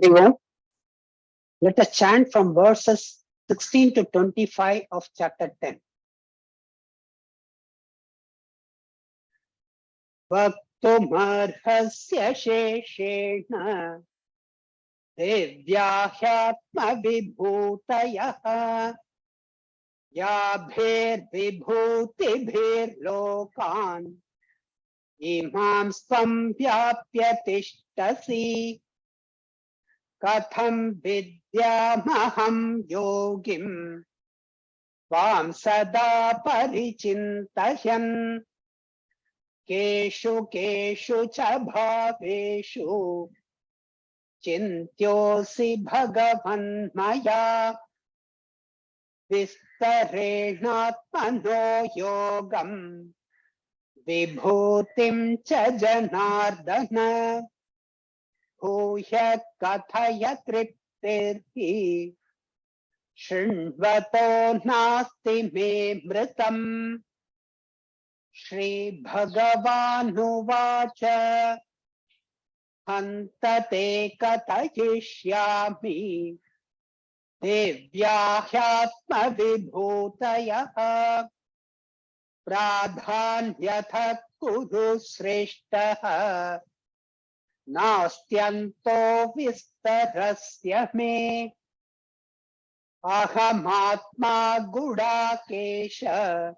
Hari Om. Let us chant from verses 16 to 25 of chapter 10. Vaktumarhasya sheshena devyahyaatmavibhutayah yabher vibhutibhir lokan imam samvyapya tishtasi katham vidyamaham yogim vam sada parichintayan keshu keshu cha bhaveshu chintyosi bhagavan maya vistarenatmano yogam vibhutim cha janardana bhuya kathaya triptirhi shrinvato nasti me mritam Shri Bhagavanuvacha Hantate Kathayishyami Devyahyaatma Vibhutayah Pradhanyatha Kudu Sreshtaha Nastyanto Vistarasya Me Ahamatma Gudakesha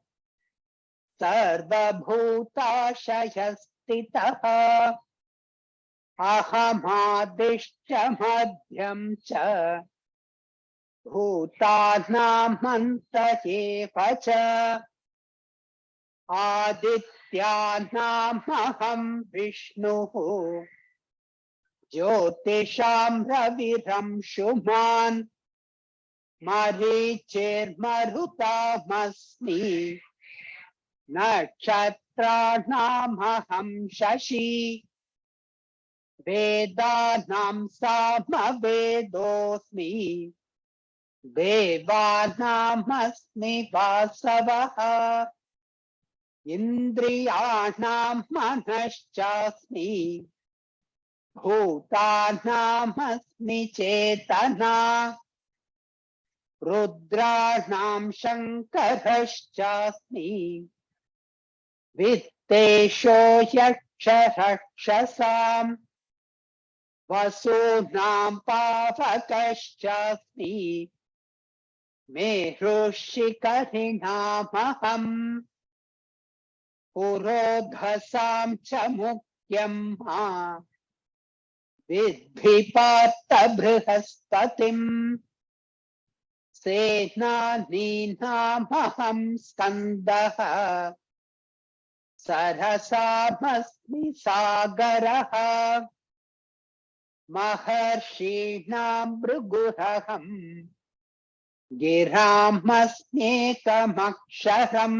Sarvabhutashayastitah Ahamadishcha madhyam cha Bhutanamanta cha Adityanamaham Vishnu Jyotisham Raviram Shuman Marichir Marutamasmi Nakshatra-namaham shashi Vedanam samavedosmi Devanamasmi vasavaha Indriyanam manashchasmi Bhutanamasmi chetana Rudranam shankarashchasmi Vittesho yaksha-rakshasam Vasunam pavakaschasmi Mehrushikarinamaham Purodhasam cha mukyam ma Vidhiparta brihaspatim Senaninamaham skandaha Sarasamasmi sagaraha Maharshīnām bhruguraham Giramasmekamaksharam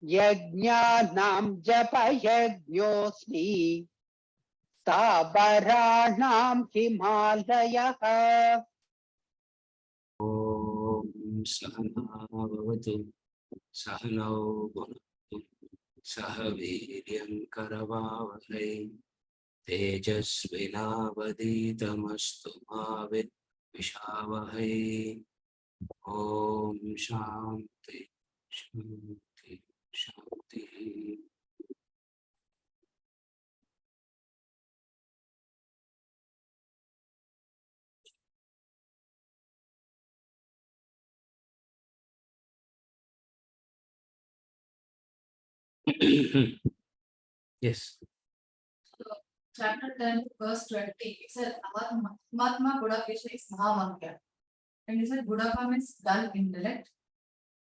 Yajñānām japayajñosmi Stabaranām himalayah. Om Sahana Bhavatu Sahanau Bhunatu Sahaviryam Karavavahai Tejasvinavaditamastu ma Vidvishavahai. Om Shanti Shanti Shanti. Yes. So, chapter 10, verse 20, it said, Mahatma Gudakesha is Mahamahya. And it said, Gudaka means dull intellect.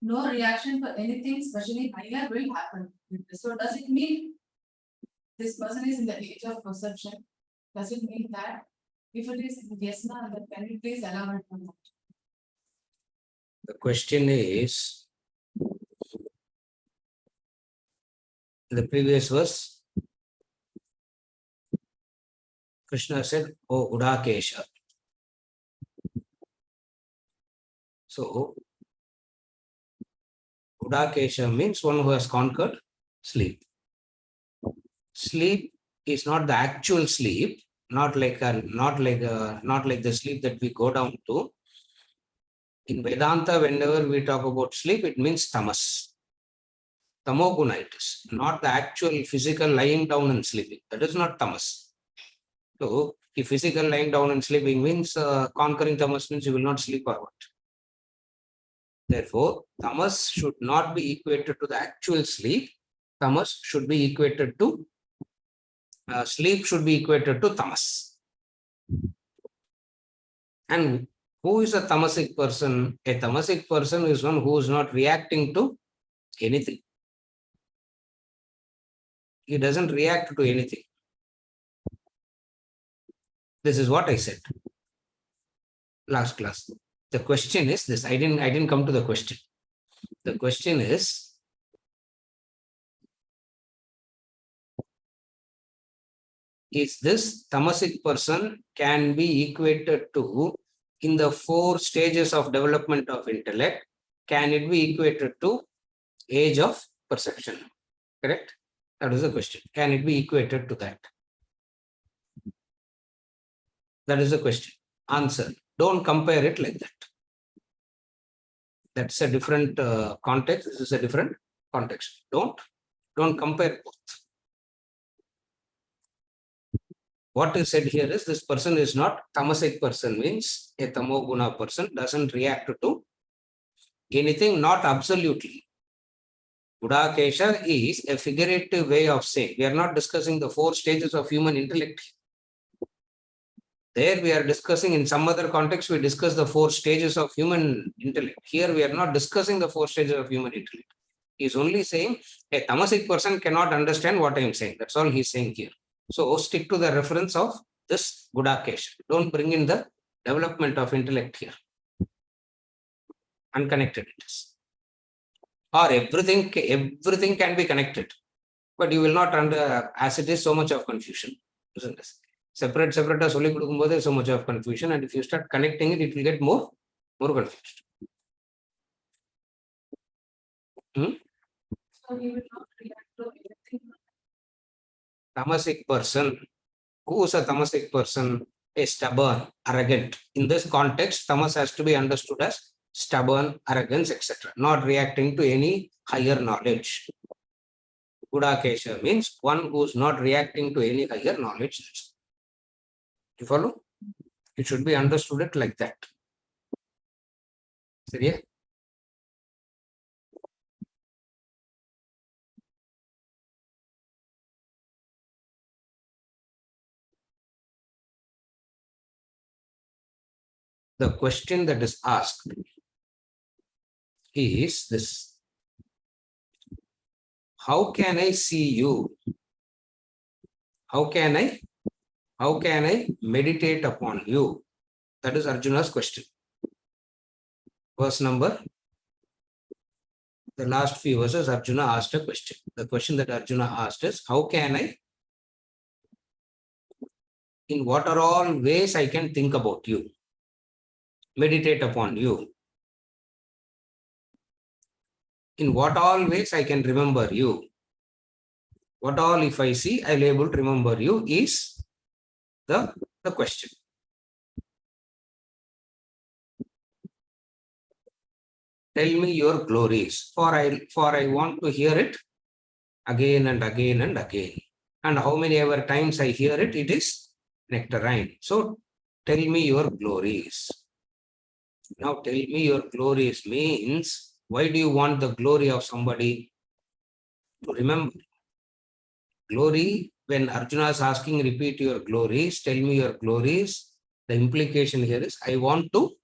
No reaction for anything, especially higher, will happen. So, does it mean this person is in the age of perception? Does it mean that? If it is yes, no, then can you please elaborate on that? The question is, the previous verse, Krishna said, "Oh, Udakesha." So, Udakesha means one who has conquered sleep. Sleep is not the actual sleep, not like the sleep that we go down to. In Vedanta, whenever we talk about sleep, it means tamas. Tamoguna it is, not the actual physical lying down and sleeping. That is not tamas. So, if physical lying down and sleeping means conquering tamas means you will not sleep or what. Therefore, tamas should not be equated to the actual sleep. Tamas should be equated to sleep should be equated to tamas. And who is a tamasic person? A tamasic person is one who is not reacting to anything. He doesn't react to anything. This is what I said last class. The question is this. I didn't come to the question. The question is, this tamasic person can be equated to, in the 4 stages of development of intellect, can it be equated to age of perception? Correct? That is the question. Can it be equated to that? That is the question. Answer. Don't compare it like that. That's a different context. This is a different context. Don't compare both. What is said here is this person is not tamasic person, means a tamoguna person doesn't react to anything, not absolutely. Gudakesha is a figurative way of saying. We are not discussing the 4 stages of human intellect. There we are discussing, in some other context, we discuss the 4 stages of human intellect. Here we are not discussing the 4 stages of human intellect. He is only saying a tamasic person cannot understand what I am saying. That's all he is saying here. So stick to the reference of this Gudakesha. Don't bring in the development of intellect here. Unconnected it is. Or everything can be connected. But you will not as it is so much of confusion. Isn't this? Separate சொல்லி கொடுக்கும்போது so much of confusion, and if you start connecting it, it will get more confused. So he will not react to anything. Tamasic person. Who is a tamasic person? A stubborn, arrogant. In this context, tamas has to be understood as stubborn, arrogance, etc. Not reacting to any higher knowledge. Gudakesha means one who is not reacting to any higher knowledge. You follow? It should be understood it like that. Seriya? The question that is asked is this: how can I see you? How can I meditate upon you? That is Arjuna's question. Verse number, the last few verses, Arjuna asked a question. The question that Arjuna asked is, how can I, in what are all ways I can think about you, meditate upon you? In what all ways I can remember you? What all, if I see, I'll be able to remember you is the question. Tell me your glories, for I want to hear it again and again and again. And how many ever times I hear it, it is nectarine. So tell me your glories. Now tell me your glories means, why do you want the glory of somebody? To remember. Glory, when Arjuna is asking, repeat your glories, tell me your glories, the implication here is, I want to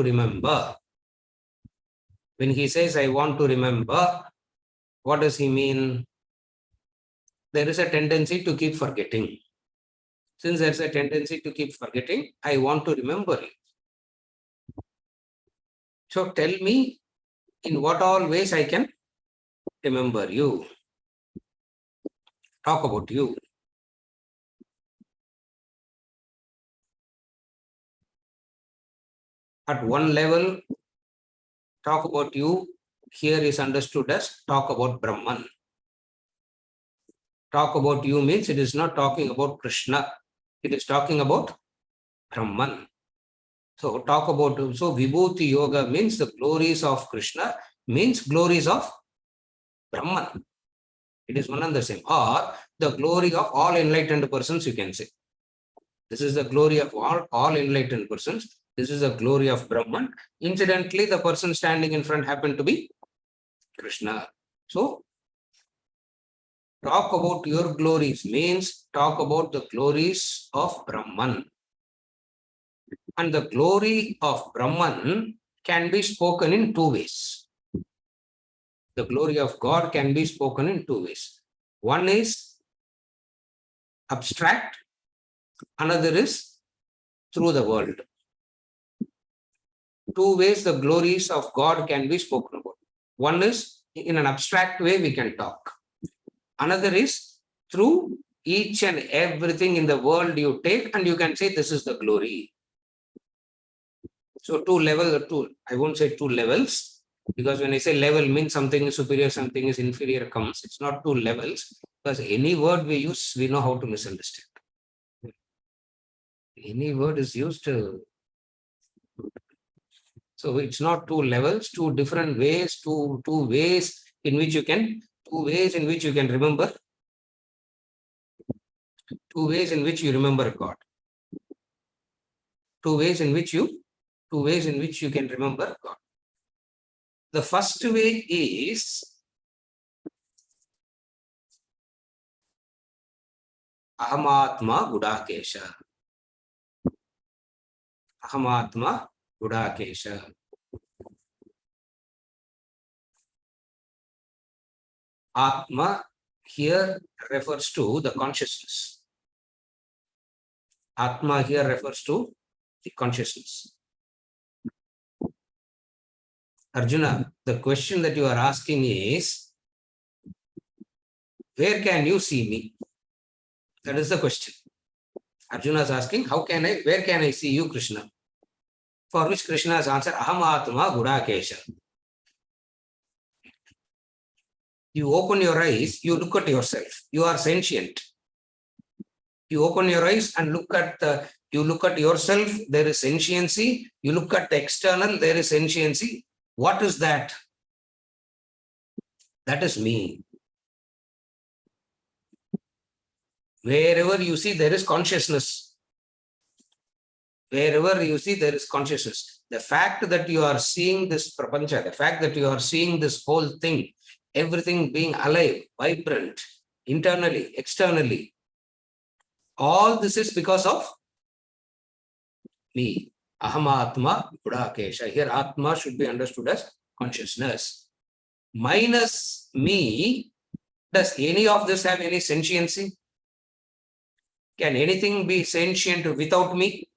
remember. When he says, I want to remember, what does he mean? There is a tendency to keep forgetting. Since there's a tendency to keep forgetting, I want to remember it. So tell me in what all ways I can remember you. Talk about you. At one level, talk about you here is understood as talk about Brahman. Talk about you means it is not talking about Krishna. It is talking about Brahman. So talk about, so Vibhuti Yoga means the glories of Krishna, means glories of Brahman. It is one and the same. Or the glory of all enlightened persons, you can say. This is the glory of all enlightened persons. This is the glory of Brahman. Incidentally, the person standing in front happened to be Krishna. So, talk about your glories means talk about the glories of Brahman. And the glory of Brahman can be spoken in two ways. The glory of God can be spoken in two ways. One is abstract, another is through the world. Two ways the glories of God can be spoken about. One is in an abstract way we can talk. Another is through each and everything in the world you take and you can say this is the glory. So I won't say two levels, because when I say level means something is superior, something is inferior comes. It's not two levels, because any word we use, we know how to misunderstand. Any word is used so it's not two levels, two different ways, two ways in which you can remember, two ways in which you remember God. Two ways in which you can remember God. The first way is Ahamatma Gudakesha. Ahamatma Gudakesha. Atma here refers to the consciousness. Atma here refers to the consciousness. Arjuna, the question that you are asking is, where can you see me? That is the question. Arjuna is asking, where can I see you, Krishna? For which Krishna has answered, Aham Atma Gudakesha. You open your eyes, you look at yourself. You are sentient. You open your eyes and look at yourself, there is sentiency. You look at the external, there is sentiency. What is that? That is me. Wherever you see, there is consciousness. Wherever you see, there is consciousness. The fact that you are seeing this prapancha, the fact that you are seeing this whole thing, everything being alive, vibrant, internally, externally, all this is because of me. Aham Atma Gudakesha. Here Atma should be understood as consciousness. Minus me, does any of this have any sentiency? Can anything be sentient without me?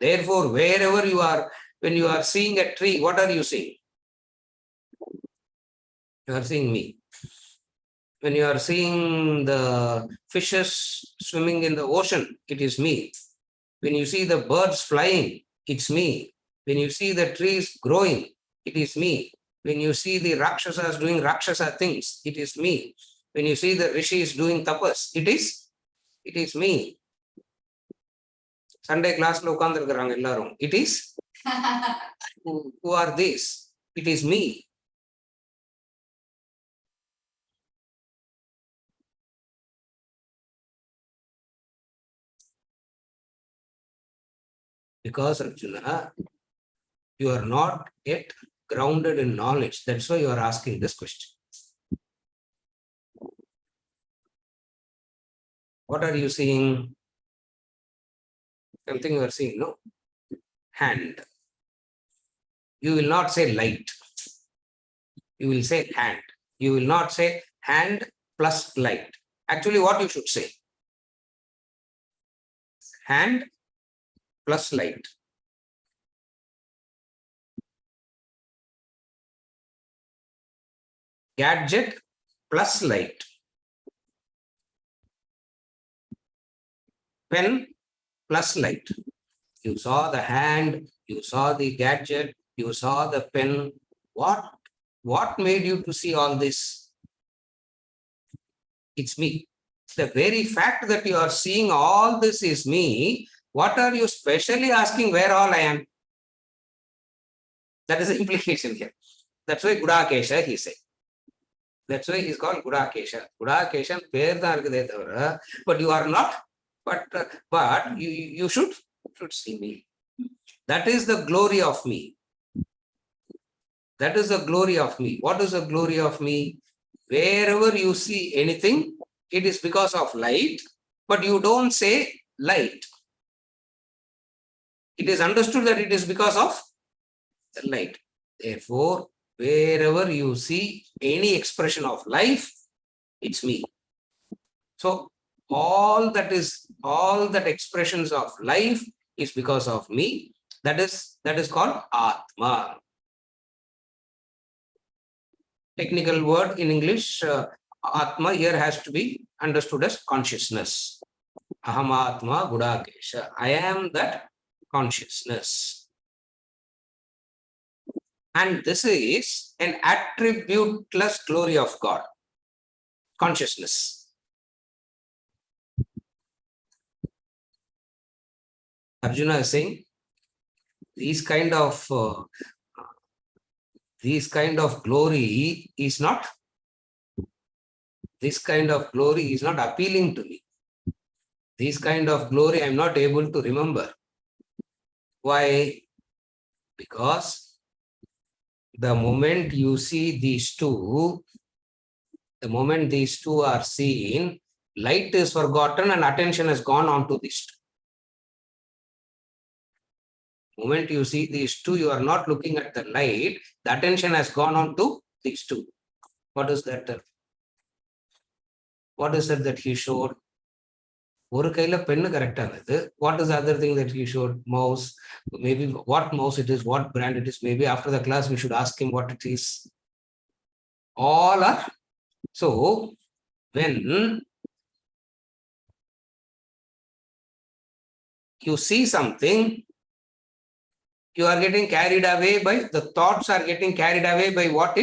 Therefore, wherever you are, when you are seeing a tree, what are you seeing? You are seeing me. When you are seeing the fishes swimming in the ocean, it is me. When you see the birds flying, it's me. When you see the trees growing, it is me. When you see the Rakshasas doing Rakshasa things, it is me. When you see the Rishis doing tapas, it is me. Sunday class lo ukandirukkranga ellarum. It is who are these? It is me. Because Arjuna, you are not yet grounded in knowledge. That's why you are asking this question. What are you seeing? Something you are seeing, no? Hand. You will not say light. You will say hand. You will not say hand plus light. Actually, what you should say? Hand plus light. Gadget plus light. Pen plus light. You saw the hand, you saw the gadget, you saw the pen. What made you to see all this? It's me. The very fact that you are seeing all this is me, what are you specially asking where all I am? That is the implication here. That's why Gudakesha, he said. That's why he's called Gudakesha. Gudakesha, but you are not. But you should see me. That is the glory of me. That is the glory of me. What is the glory of me? Wherever you see anything, it is because of light, but you don't say light. It is understood that it is because of the light. Therefore, wherever you see any expression of life, it's me. So all that expressions of life is because of me. That is called Atma. Technical word in English, Atma here has to be understood as consciousness. Aham Atma Gudakesha. I am that consciousness. And this is an attributeless glory of God. Consciousness. Arjuna is saying, these kind of glory is not appealing to me. This kind of glory I am not able to remember. Why? Because the moment you see these two, the moment these two are seen, light is forgotten and attention has gone on to these two. The moment you see these two, you are not looking at the light, the attention has gone on to these two. What is that? What is it that he showed? What is the other thing that he showed? Mouse. Maybe what mouse it is, what brand it is. Maybe after the class we should ask him what it is. All are. So when you see something, you are getting carried away by, the thoughts are getting carried away by what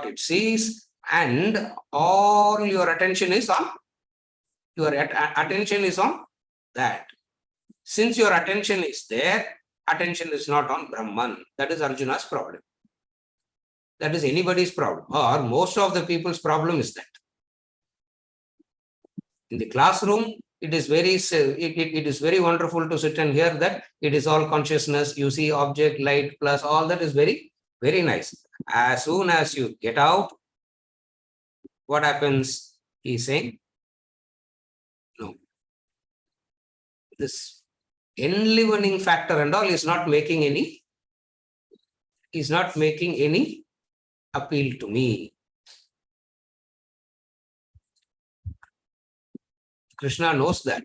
it sees, and all your attention is on, that. Since your attention is there, attention is not on Brahman. That is Arjuna's problem. That is anybody's problem, or most of the people's problem is that. In the classroom, it is very wonderful to sit and hear that it is all consciousness. You see object, light, plus all that is very, very nice. As soon as you get out, what happens? He is saying, no. This enlivening factor and all is not making any appeal to me. Krishna knows that.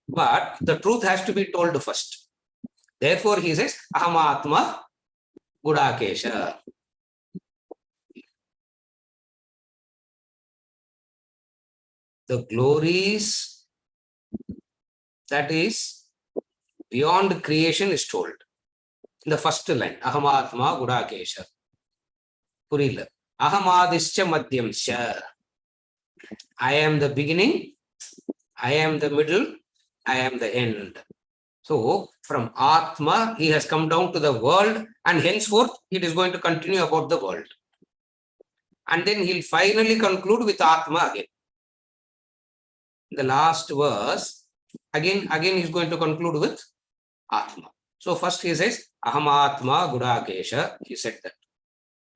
But the truth has to be told first. Therefore, he says, Aham Atma Gudakesha. The glories that is beyond creation is told. In the first line, Aham Atma Gudakesha. Purila. Aham Adischa Madhyamscha. I am the beginning, I am the middle, I am the end. So, from Atma, he has come down to the world, and henceforth, it is going to continue about the world. And then he'll finally conclude with Atma again. The last verse, again he's going to conclude with Atma. So, first he says, Aham Atma Gudakesha, he said that.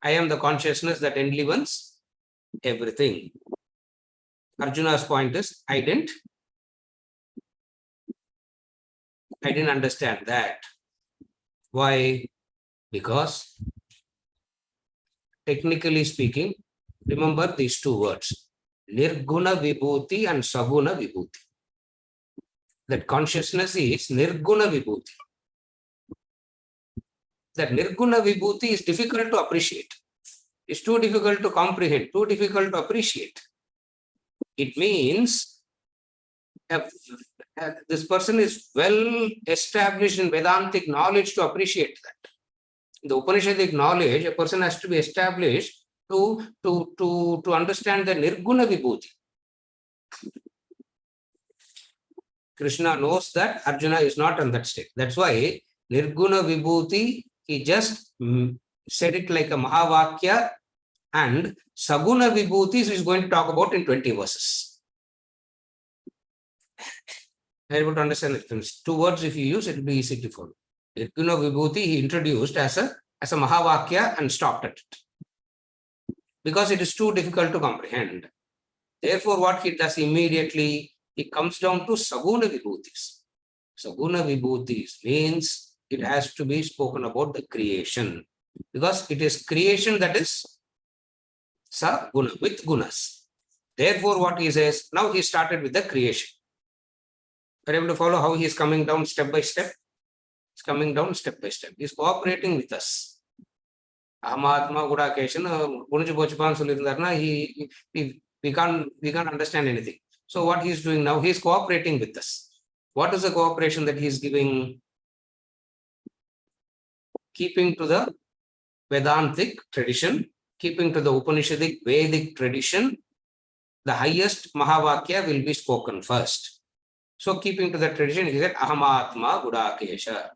I am the consciousness that enlivens everything. Arjuna's point is, I didn't understand that. Why? Because technically speaking, remember these two words, Nirguna Vibhuti and Saguna Vibhuti. That consciousness is Nirguna Vibhuti. That Nirguna Vibhuti is difficult to appreciate. It's too difficult to comprehend, too difficult to appreciate. It means this person is well established in Vedantic knowledge to appreciate that. In the Upanishadic knowledge, a person has to be established to understand the Nirguna Vibhuti. Krishna knows that Arjuna is not on that state. That's why Nirguna Vibhuti, he just said it like a Mahavakya, and Saguna Vibhuti is going to talk about in 20 verses. Are you able to understand it? 2 words, if you use, it will be easy to follow. Nirguna Vibhuti he introduced as a Mahavakya and stopped at it, because it is too difficult to comprehend. Therefore, what he does immediately, he comes down to Saguna Vibhutis. Saguna Vibhutis means it has to be spoken about the creation, because it is creation that is Saguna, with gunas. Therefore, what he says, now he started with the creation. Are you able to follow how he is coming down step by step? He's coming down step by step. He is cooperating with us. Ahamatma Gudakeshan, Punju Bochpan Sulidarna, we can't understand anything. So what he is doing now, he is cooperating with us. What is the cooperation that he is giving? Keeping to the Vedantic tradition, keeping to the Upanishadic Vedic tradition, the highest Mahavakya will be spoken first. So keeping to the tradition, he said, Ahamatma Gudakesha.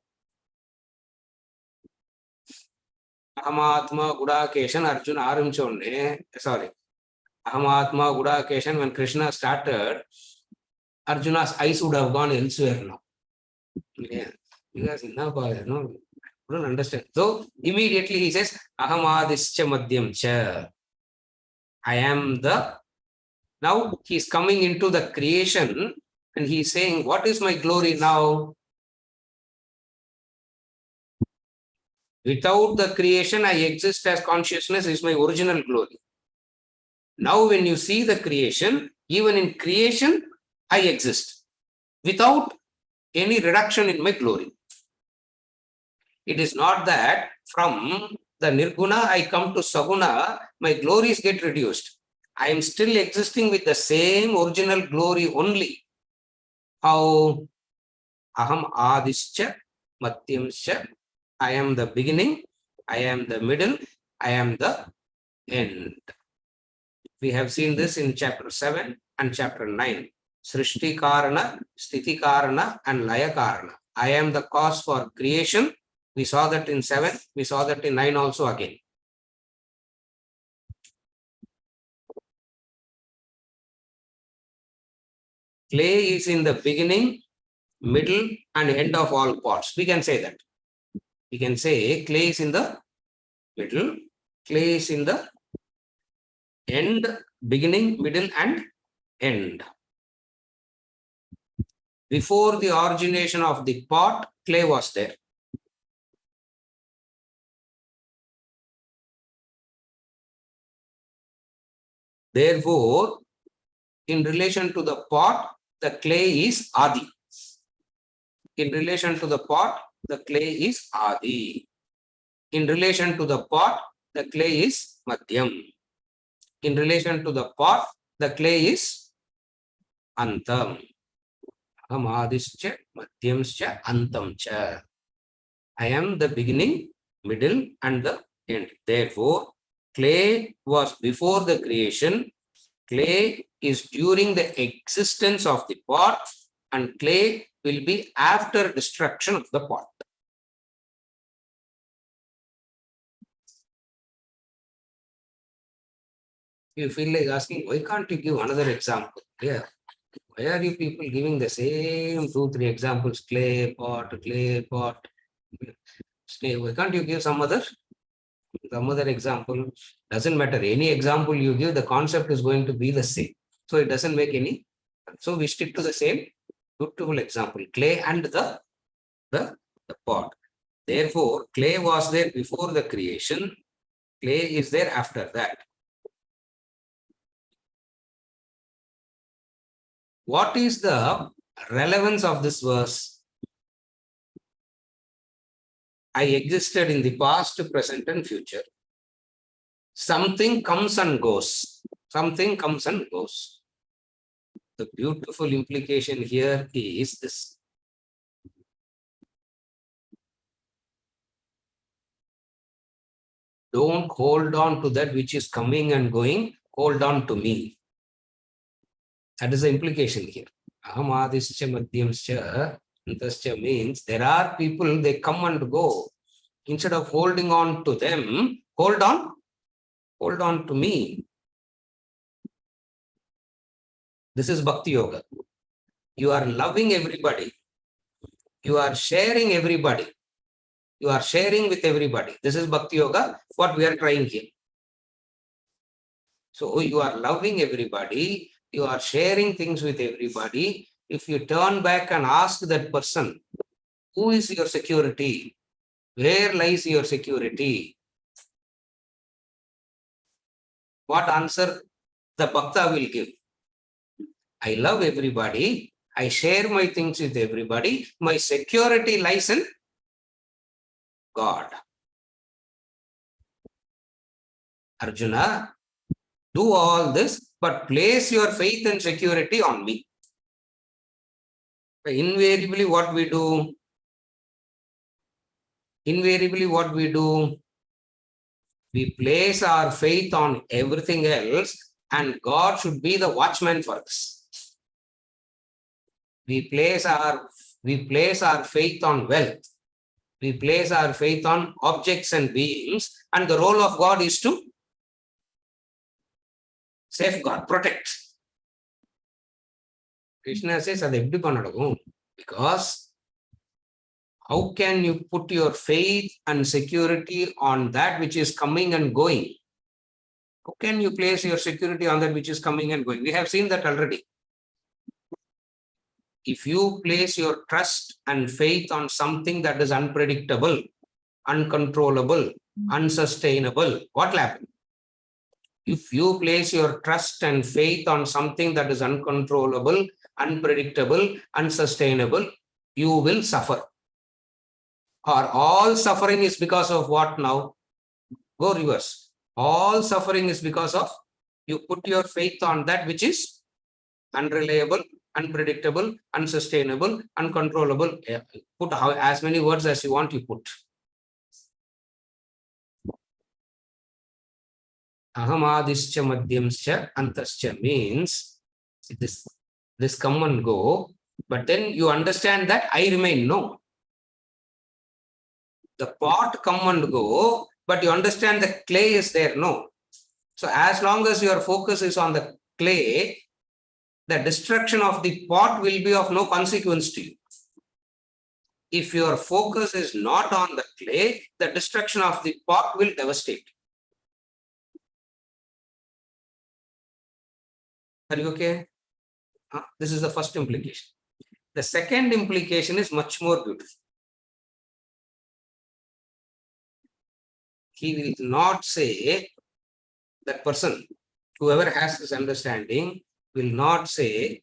Ahamatma Gudakeshan, Arjuna Arimchonne, sorry. Ahamatma Gudakeshan, when Krishna started, Arjuna's eyes would have gone elsewhere now. Yeah, because now, no, don't understand. So immediately he says, Ahamadischa Madhyam Cha. I am the. Now he is coming into the creation and he is saying, what is my glory now? Without the creation, I exist as consciousness is my original glory. Now when you see the creation, even in creation, I exist without any reduction in my glory. It is not that from the Nirguna I come to Saguna, my glories get reduced. I am still existing with the same original glory only. How? Aham Adischa Madhyamscha. I am the beginning, I am the middle, I am the end. We have seen this in chapter 7 and chapter 9. Srishti Karana, Sthiti Karana, and Laya Karana. I am the cause for creation. We saw that in 7, we saw that in 9 also again. Clay is in the beginning, middle, and end of all parts. We can say that. We can say clay is in the middle, clay is in the end, beginning, middle, and end. Before the origination of the pot, clay was there. Therefore, in relation to the pot, the clay is Adi. In relation to the pot, the clay is Adi. In relation to the pot, the clay is Madhyam. In relation to the pot, the clay is Antam. Ahamadischa, Madhyamscha, Antamcha. I am the beginning, middle, and the end. Therefore, clay was before the creation. Clay is during the existence of the pot, and clay will be after destruction of the pot. You feel like asking, why can't you give another example? Yeah. Why are you people giving the same 2-3 examples? Clay pot, clay pot. Why can't you give some other example? Doesn't matter. Any example you give, the concept is going to be the same. So it doesn't make any. So we stick to the same beautiful example, clay and the pot. Therefore, clay was there before the creation. Clay is there after that. What is the relevance of this verse? I existed in the past, present, and future. Something comes and goes. Something comes and goes. The beautiful implication here is this. Don't hold on to that which is coming and going. Hold on to me. That is the implication here. Ahamadischa madhyamscha antascha means there are people, they come and go. Instead of holding on to them, hold on to me. This is Bhakti Yoga. You are loving everybody. You are sharing everybody. You are sharing with everybody. This is Bhakti Yoga, what we are trying here. So you are loving everybody. You are sharing things with everybody. If you turn back and ask that person, who is your security? Where lies your security? What answer the Bhakta will give? I love everybody. I share my things with everybody. My security lies in God. Arjuna, do all this, but place your faith and security on me. Invariably, what we do? We place our faith on everything else, and God should be the watchman for us. We place our faith on wealth. We place our faith on objects and beings, and the role of God is to safeguard, protect. Krishna says, because how can you put your faith and security on that which is coming and going? How can you place your security on that which is coming and going? We have seen that already. If you place your trust and faith on something that is unpredictable, uncontrollable, unsustainable, what will happen? If you place your trust and faith on something that is uncontrollable, unpredictable, unsustainable, you will suffer. Or all suffering is because of what now? Go reverse. All suffering is because of you put your faith on that which is unreliable, unpredictable, unsustainable, uncontrollable. Put as many words as you want, you put. Ahamadischa madhyamscha antascha means this come and go, but then you understand that I remain. No. The pot come and go, but you understand the clay is there. No. So as long as your focus is on the clay, the destruction of the pot will be of no consequence to you. If your focus is not on the clay, the destruction of the pot will devastate. Are you okay? This is the first implication. The second implication is much more beautiful. He will not say, that person, whoever has this understanding, will not say,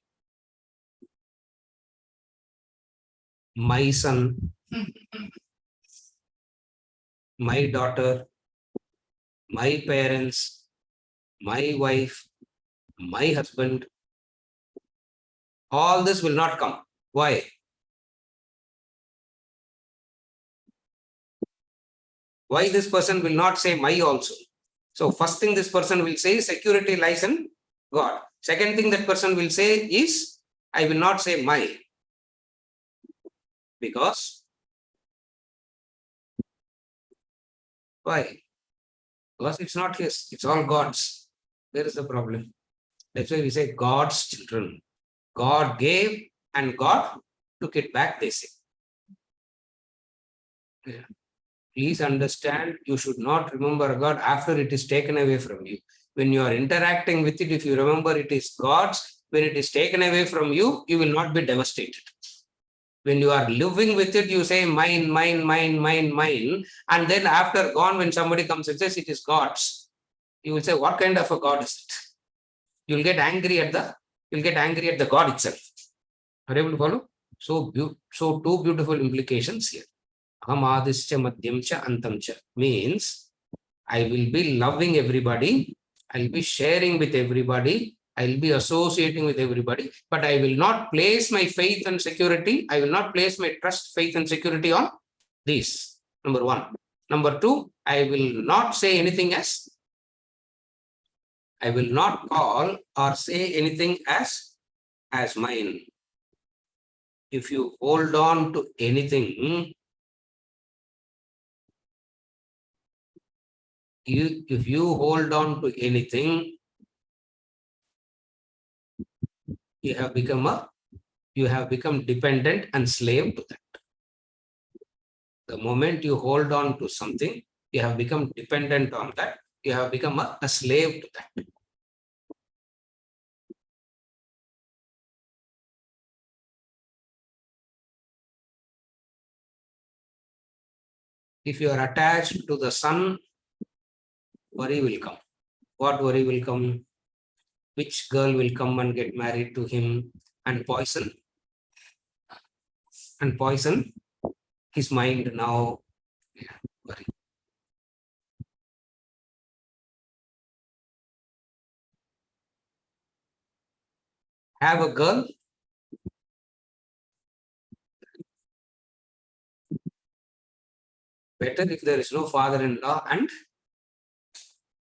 my son, my daughter, my parents, my wife, my husband. All this will not come. Why? Why this person will not say my also? So first thing this person will say, security lies in God. Second thing that person will say is, I will not say my. Because why? Because it's not his, it's all God's. There is the problem. That's why we say God's children. God gave and God took it back, they say. Yeah. Please understand, you should not remember God after it is taken away from you. When you are interacting with it, if you remember it is God's, when it is taken away from you, you will not be devastated. When you are living with it, you say mine, mine, mine, mine, mine. And then after gone, when somebody comes and says it is God's, you will say, what kind of a God is it? You'll get angry at the God itself. Are you able to follow? So two beautiful implications here. Ahamadischa madhyamcha antamcha means I will be loving everybody, I'll be sharing with everybody, I'll be associating with everybody, but I will not place my faith and security, I will not place my trust, faith and security on these. Number one. Number two, I will not say anything as, I will not call or say anything as mine. If you hold on to anything, if you hold on to anything, you have become dependent and slave to that. The moment you hold on to something, you have become dependent on that. You have become a slave to that. If you are attached to the sun, worry will come. What worry will come? Which girl will come and get married to him and poison his mind now. Yeah, worry. Have a girl, better if there is no father-in-law and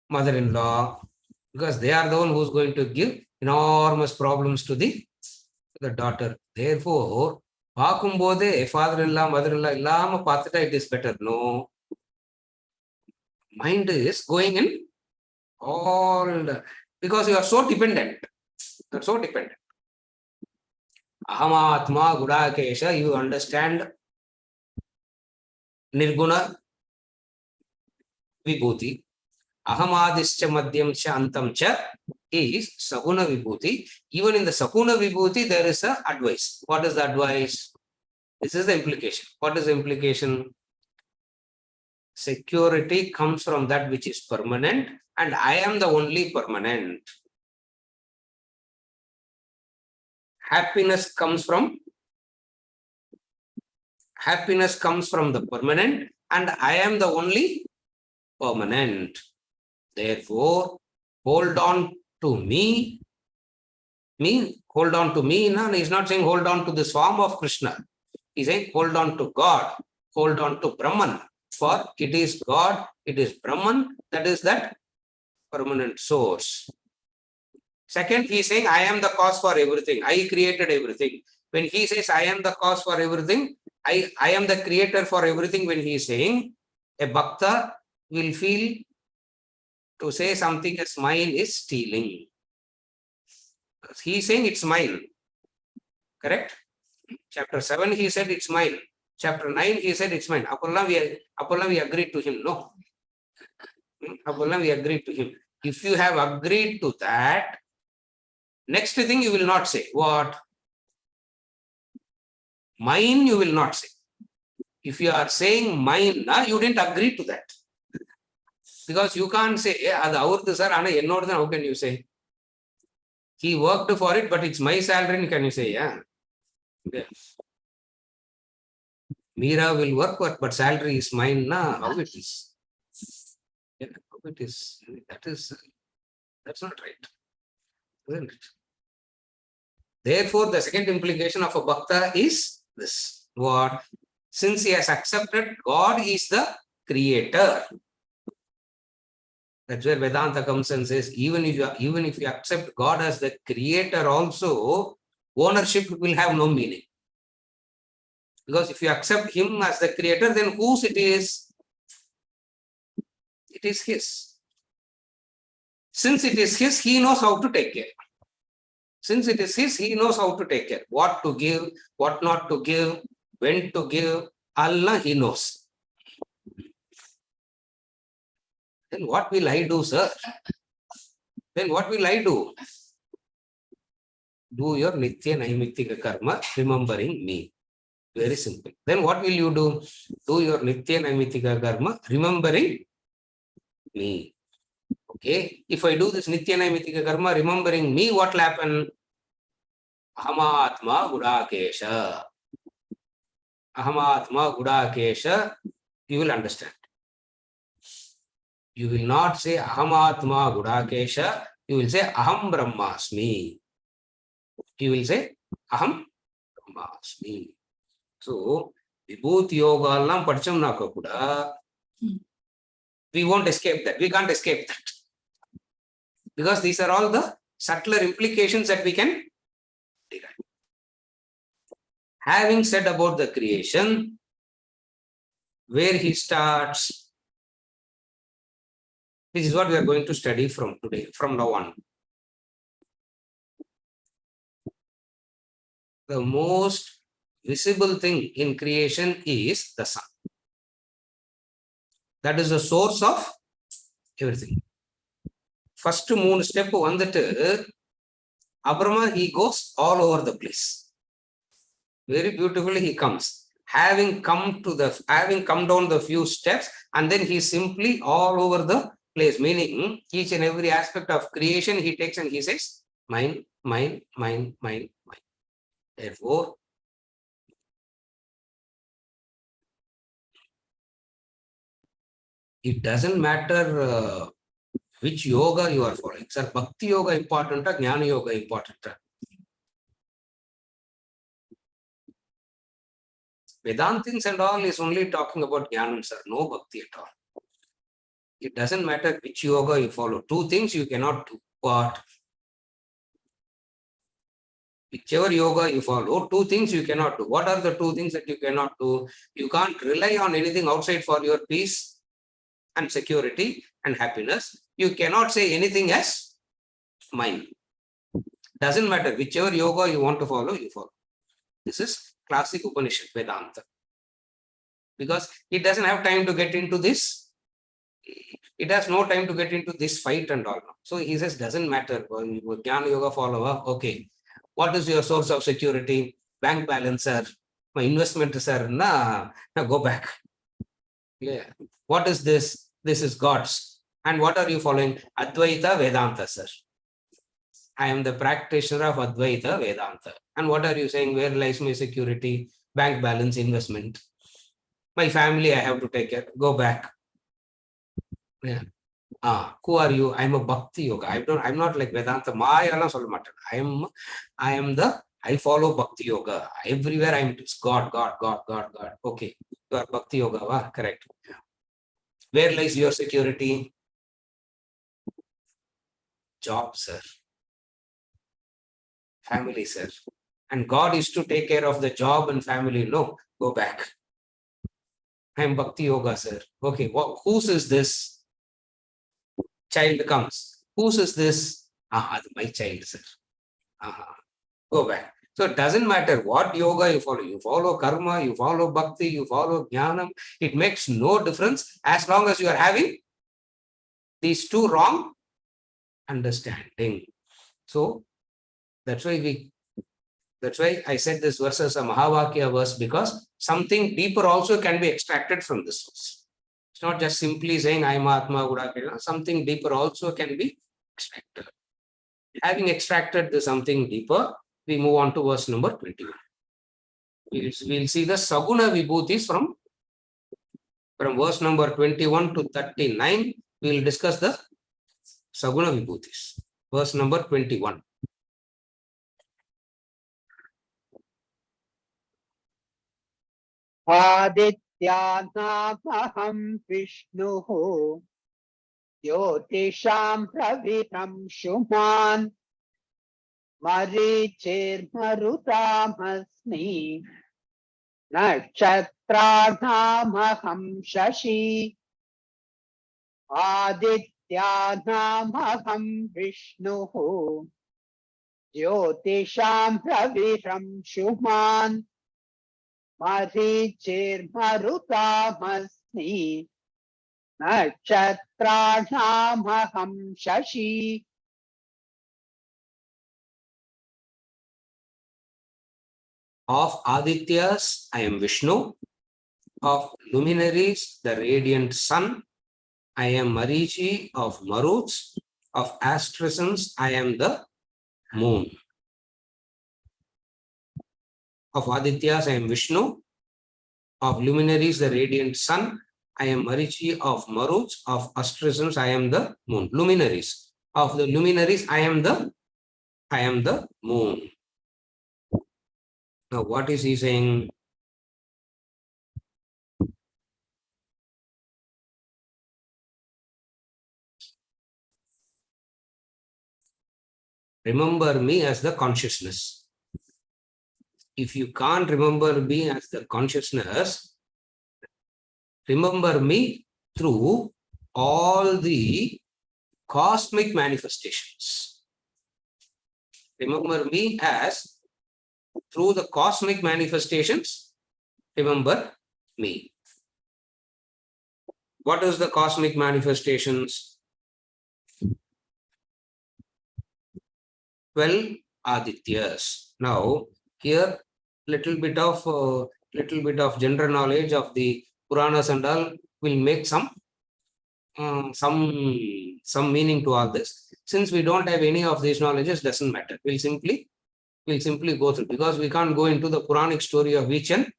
mother-in-law, because they are the one who's going to give enormous problems to the daughter. Therefore, father-in-law, mother-in-law, illama pathita, it is better. No. Mind is going in all the, because you are so dependent. You are so dependent. Ahamatma Gudakesha, you understand Nirguna Vibhuti. Ahamadischa Madhyam cha Antam cha is Saguna Vibhuti. Even in the Saguna Vibhuti, there is a advice. What is the advice? This is the implication. What is the implication? Security comes from that which is permanent, and I am the only permanent. Happiness comes from the permanent, and I am the only permanent. Therefore, hold on to me. Hold on to me. No, he's not saying hold on to this form of Krishna. He's saying hold on to God. Hold on to Brahman. For it is God, it is Brahman, that is that permanent source. Second, he is saying, I am the cause for everything. I created everything. When he says, I am the cause for everything, I am the creator for everything. When he is saying, a bhakta will feel to say something as mine is stealing. He is saying it's mine. Correct? Chapter 7, he said it's mine. Chapter 9, he said it's mine. Apurna, we agreed to him. No. Apurna, we agreed to him. If you have agreed to that, next thing you will not say. What? Mine you will not say. If you are saying mine, you didn't agree to that. Because you can't say, how can you say? He worked for it, but it's my salary, can you say? Yeah. Meera will work, but salary is mine. How it is? Yeah, how it is? That's not right. Isn't it? Therefore, the second implication of a bhakta is this. What? Since he has accepted God is the creator. That's where Vedanta comes and says, even if you accept God as the creator also, ownership will have no meaning. Because if you accept him as the creator, then whose it is? It is his. Since it is his, he knows how to take care. Since it is his, he knows how to take care. What to give, what not to give, when to give, Allah, he knows. Then what will I do, sir? Then what will I do? Do your Nitya Naimittika karma, remembering me. Very simple. Then what will you do? Do your Nitya Naimittika karma, remembering me. Okay. If I do this Nitya Naimittika karma, remembering me, what will happen? Ahamatma Gudakesha. Ahamatma Gudakesha, you will understand. You will not say Ahamatma Gudakesha, you will say Aham Brahmasmi. You will say Aham Brahmasmi. So, Vibhuti Yoga allam padicham naka kuda we won't escape that. We can't escape that. Because these are all the subtler implications that we can derive. Having said about the creation, where he starts, this is what we are going to study from today, from now on. The most visible thing in creation is the sun. That is the source of everything. First moon step வந்துட்டு அப்புறமா he goes all over the place. Very beautifully he comes. Having come down the few steps, and then he simply all over the place, meaning each and every aspect of creation he takes and he says, mine, mine, mine, mine, mine. Therefore, it doesn't matter which yoga you are following. Sir, Bhakti Yoga important or Jnana Yoga important? Vedantins and all is only talking about Jnanam, sir, no Bhakti at all. It doesn't matter which yoga you follow. Two things you cannot do. What? Whichever yoga you follow, two things you cannot do. What are the two things that you cannot do? You can't rely on anything outside for your peace and security and happiness. You cannot say anything as mine. Doesn't matter whichever yoga you want to follow, you follow. This is classic Upanishad Vedanta. Because it doesn't have time to get into this. It has no time to get into this fight and all. So he says, doesn't matter. Jnana Yoga follower, okay. What is your source of security? Bank balance, sir. My investment, sir. Now go back. Yeah. What is this? This is God's. And what are you following? Advaita Vedanta, sir. I am the practitioner of Advaita Vedanta. And what are you saying? Where lies my security? Bank balance, investment. My family, I have to take care. Go back. Yeah. Who are you? I'm a Bhakti Yoga. I'm not like Vedanta. I follow Bhakti Yoga. Everywhere I'm God, God, God, God, God. Okay. You are Bhakti Yoga. Correct. Where lies your security? Job, sir. Family, sir. And God is to take care of the job and family. No, go back. I'm Bhakti Yoga, sir. Okay, whose is this? Child comes. Whose is this? My child, sir. Go back. So it doesn't matter what yoga you follow. You follow karma, you follow bhakti, you follow jnanam. It makes no difference as long as you are having these two wrong understanding. So that's why I said this verse as a Mahavakya verse, because something deeper also can be extracted from this verse. It's not just simply saying I am Atma, Gudakila. Something deeper also can be extracted. Having extracted the something deeper, we move on to verse number 21. We'll see the Saguna Vibhutis from verse number 21 to 39. We'll discuss the Saguna Vibhutis. Verse number 21. आदित्यानामहं विष्णुः ज्योतिषां प्रवितं शुमान् मरीचिर्मरुतामस्मि नक्षत्राणामहं शशि आदित्यानामहं विष्णुः ज्योतिषां प्रवितं शुमान् मरीचिर्मरुतामस्मि नक्षत्राणामहं Shashi. Of Adityas, I am Vishnu. Of luminaries, the radiant sun, I am Marichi. Of Maruts, of asterisms, I am the moon. Of Adityas, I am Vishnu. Of luminaries, the radiant sun, I am Marichi. Of Maruts, of asterisms, I am the moon. Luminaries. Of the luminaries, I am the moon. Now, what is he saying? remember me as the consciousness. If you can't remember me as the consciousness, remember me through all the cosmic manifestations. Remember me as through the cosmic manifestations. Remember me. What is the cosmic manifestations? 12 Adityas. Now, here little bit of general knowledge of the Puranas and all will make some meaning to all this. Since we don't have any of these knowledges, doesn't matter. We'll simply go through, because we can't go into the Puranic story of each and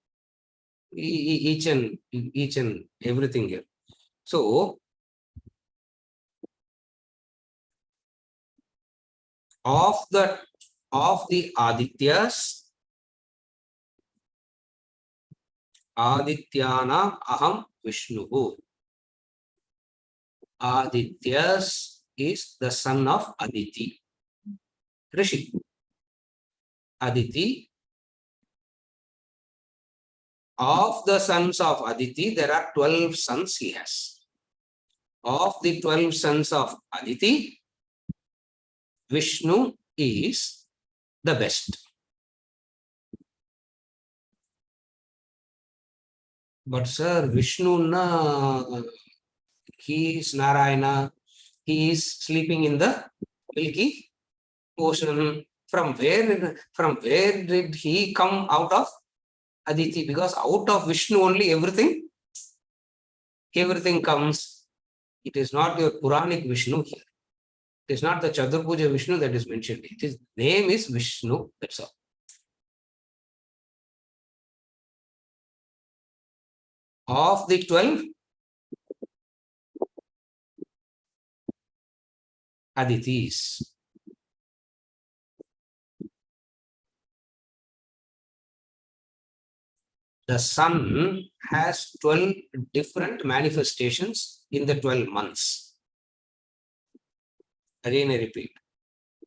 everything here. So, of the Adityas, Adityana aham Vishnu. Adityas is the son of Aditi, Rishi. Aditi. Of the sons of Aditi, there are 12 sons he has. Of the 12 sons of Aditi, Vishnu is the best. But sir, Vishnu, he is Narayana, he is sleeping in the Milky Ocean. From where did he come out of Aditi? Because out of Vishnu only everything comes. It is not your Puranic Vishnu here. It is not the Chaturpuja Vishnu that is mentioned. His name is Vishnu, that's all. Of the 12 Aditis, the sun has 12 different manifestations in the 12 months. Again, I repeat,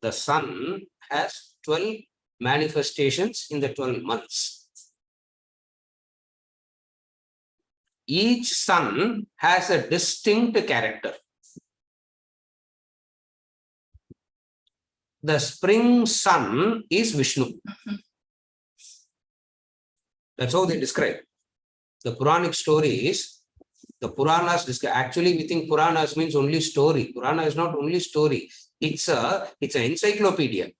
the sun has 12 manifestations in the 12 months. Each sun has a distinct character. The spring sun is Vishnu. That's how they describe. The Puranic stories, the Puranas describe. Actually, we think Puranas means only story. Purana is not only story. It's an encyclopedia.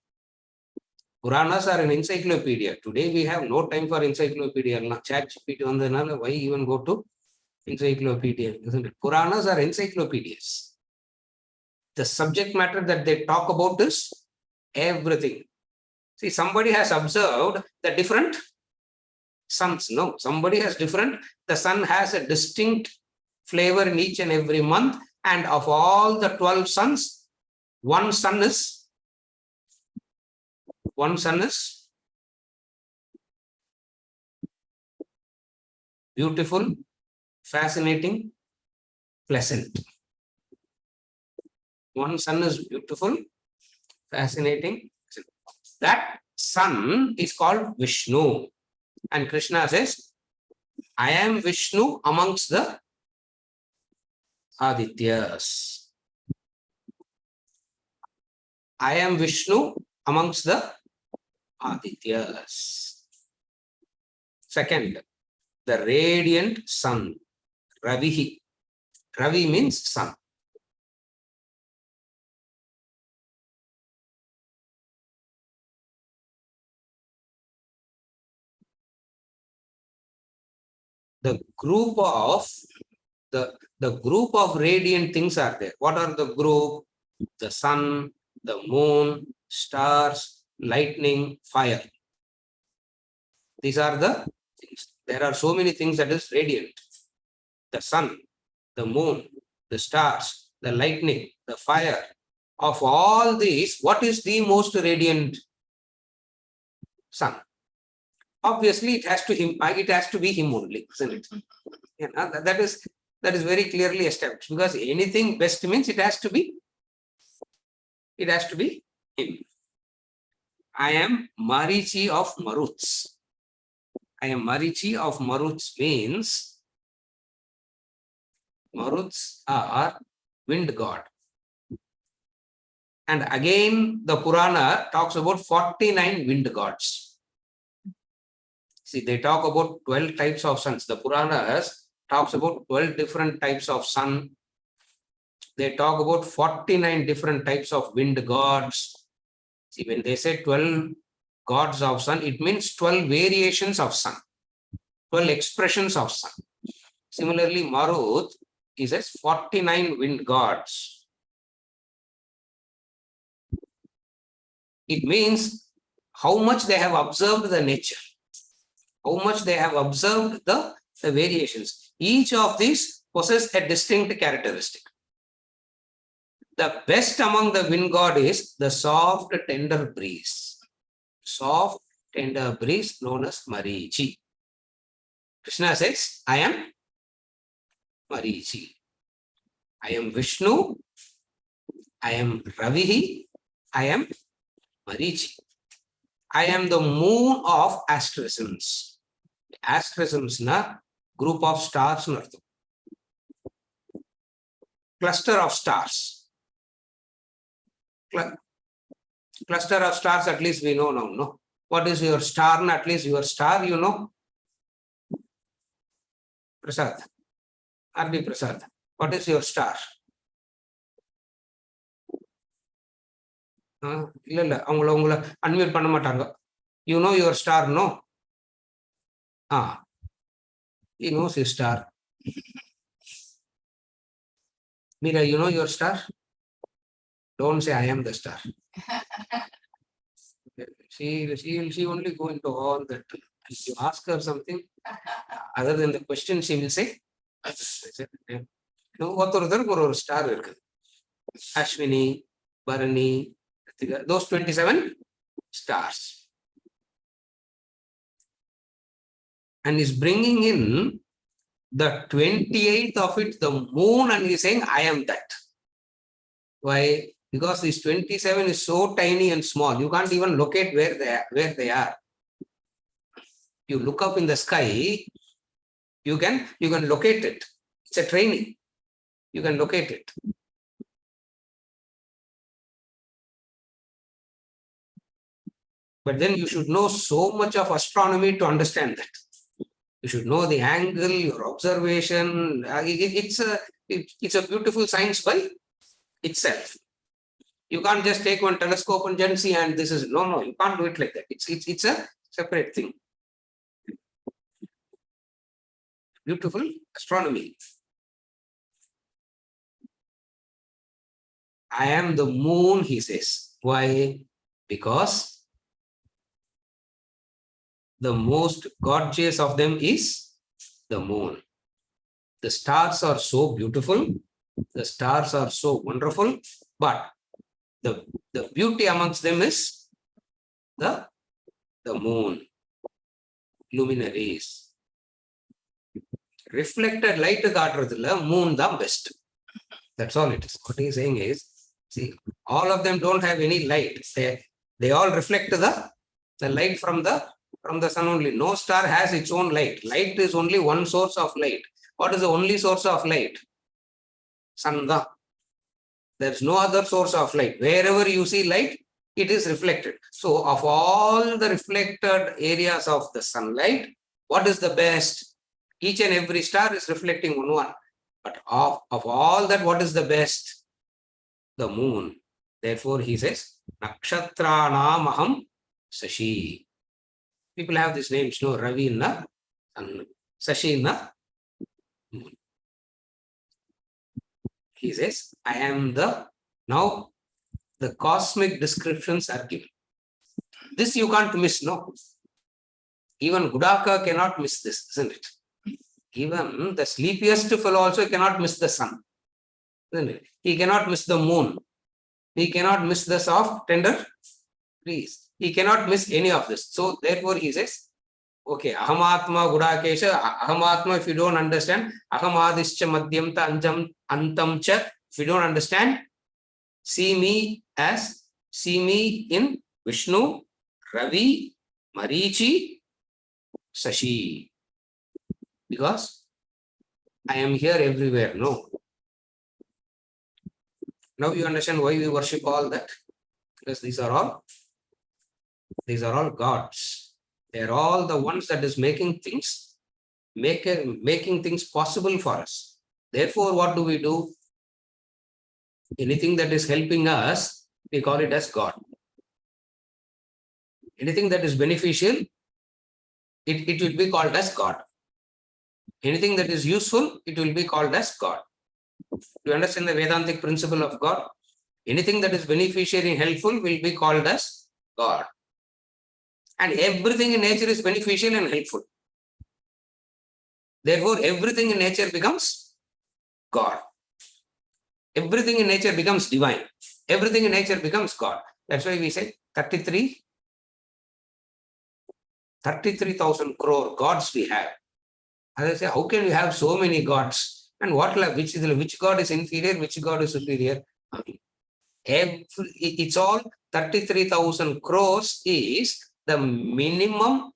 Puranas are an encyclopedia. Today we have no time for encyclopedia. ChatGPT, why even go to encyclopedia? Isn't it? Puranas are encyclopedias. The subject matter that they talk about is everything. See, somebody has observed the different suns. No, somebody has different. The sun has a distinct flavor in each and every month. And of all the 12 suns, one sun is beautiful, fascinating, pleasant. One sun is beautiful, fascinating. That sun is called Vishnu. And Krishna says, I am Vishnu amongst the Adityas. I am Vishnu amongst the Adityas. Second, the radiant sun, Ravihi. Ravi means sun. The group of radiant things are there. What are the group? The sun, the moon, stars, lightning, fire. These are the things. There are so many things that is radiant. The sun, the moon, the stars, the lightning, the fire. Of all these, what is the most radiant? Sun. Obviously, it has to be him only, isn't it? Yeah, that is very clearly established, because anything best means it has to be him. I am Marichi of Maruts. I am Marichi of Maruts means Maruts are wind god. And again, the Purana talks about 49 wind gods. See, they talk about 12 types of suns. The Puranas talks about 12 different types of sun. They talk about 49 different types of wind gods. See, when they say 12 gods of sun, it means 12 variations of sun, 12 expressions of sun. Similarly, Marut is as 49 wind gods. It means how much they have observed the nature, how much they have observed the variations. Each of these possess a distinct characteristic. The best among the wind god is the soft, tender breeze. Soft, tender breeze known as Marichi. Krishna says, I am Marichi. I am Vishnu. I am Ravihi. I am Marichi. I am the moon of asterisms. Asterisms na group of stars. Cluster of stars. Cluster of stars, at least we know now, no? What is your star? At least your star, you know? Prasad. R.D. Prasad. What is your star? இல்ல அவங்கள unmute பண்ண மாட்டாங்க. You know your star, no? He knows his star. Meera, you know your star? Don't say I am the star. She only go into all that. If you ask her something other than the question, she will say, ஒருத்தருக்கு ஒரு star இருக்குது. Ashwini, Bharani, those 27 stars. And is bringing in the 28th of it, the moon, and he's saying, I am that. Why? Because this 27 is so tiny and small, you can't even locate where they are. You look up in the sky, you can locate it. It's a training. You can locate it. But then you should know so much of astronomy to understand that. You should know the angle, your observation. It's a beautiful science by itself. You can't just take one telescope and just see, and this is no, you can't do it like that. It's a separate thing. Beautiful astronomy. I am the moon, he says. Why? Because the most gorgeous of them is the moon. The stars are so beautiful. The stars are so wonderful. But the beauty amongst them is the moon. Luminaries. Reflected light kaatradhula moon the best. That's all it is. What he is saying is, see, all of them don't have any light. They all reflect the light from the sun only. No star has its own light. Light is only one source of light. What is the only source of light? Sun. There's no other source of light. Wherever you see light, it is reflected. So of all the reflected areas of the sunlight, what is the best? Each and every star is reflecting one. But of all that, what is the best? The moon. Therefore, he says, Nakshatranam aham Sashi. People have these names, no? Ravi na and Sashi na moon. He says, I am now the cosmic descriptions are given. This you can't miss, no? Even Gudaka cannot miss this, isn't it? Even the sleepiest fellow also cannot miss the sun, isn't it? He cannot miss the moon. He cannot miss the soft, tender breeze. He cannot miss any of this. So therefore he says, okay, Ahamatma Gudakesha, Ahamatma, if you don't understand, Ahamadischa Madhyamta Antamcha, if you don't understand, see me in Vishnu, Ravi, Marichi, Sashi. Because I am here everywhere. No. Now you understand why we worship all that? Because these are all gods. They are all the ones that is making things possible for us. Therefore, what do? Anything that is helping us, we call it as God. Anything that is beneficial, it will be called as God. Anything that is useful, it will be called as God. Do you understand the Vedantic principle of God? Anything that is beneficial and helpful will be called as God. And everything in nature is beneficial and helpful. Therefore, everything in nature becomes God. Everything in nature becomes divine. Everything in nature becomes God. That's why we say 33,000 crore gods we have. As I say, how can we have so many gods? And which God is inferior, which God is superior? It's all 33,000 crores is the minimum,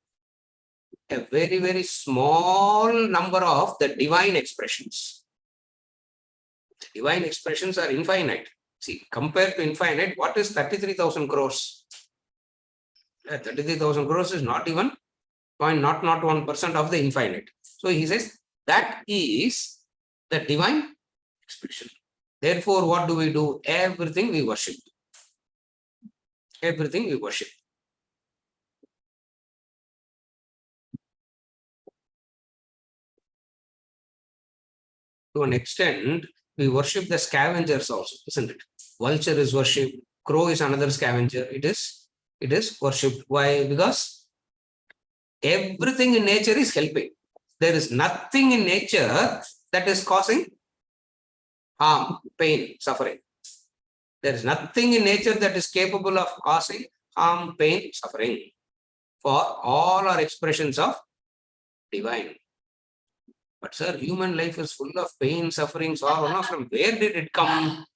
a very, very small number of the divine expressions. The divine expressions are infinite. See, compared to infinite, what is 33,000 crores? 33,000 crores is not even 0.01% of the infinite. So he says that is the divine expression. Therefore, what do? Everything we worship. Everything we worship. To an extent, we worship the scavengers also, isn't it? Vulture is worshipped. Crow is another scavenger. It is worshipped. Why? Because everything in nature is helping. There is nothing in nature that is causing harm, pain, suffering. There is nothing in nature that is capable of causing harm, pain, suffering. For all our expressions of divine. But sir, human life is full of pain, suffering, sorrow. No? From where did it come?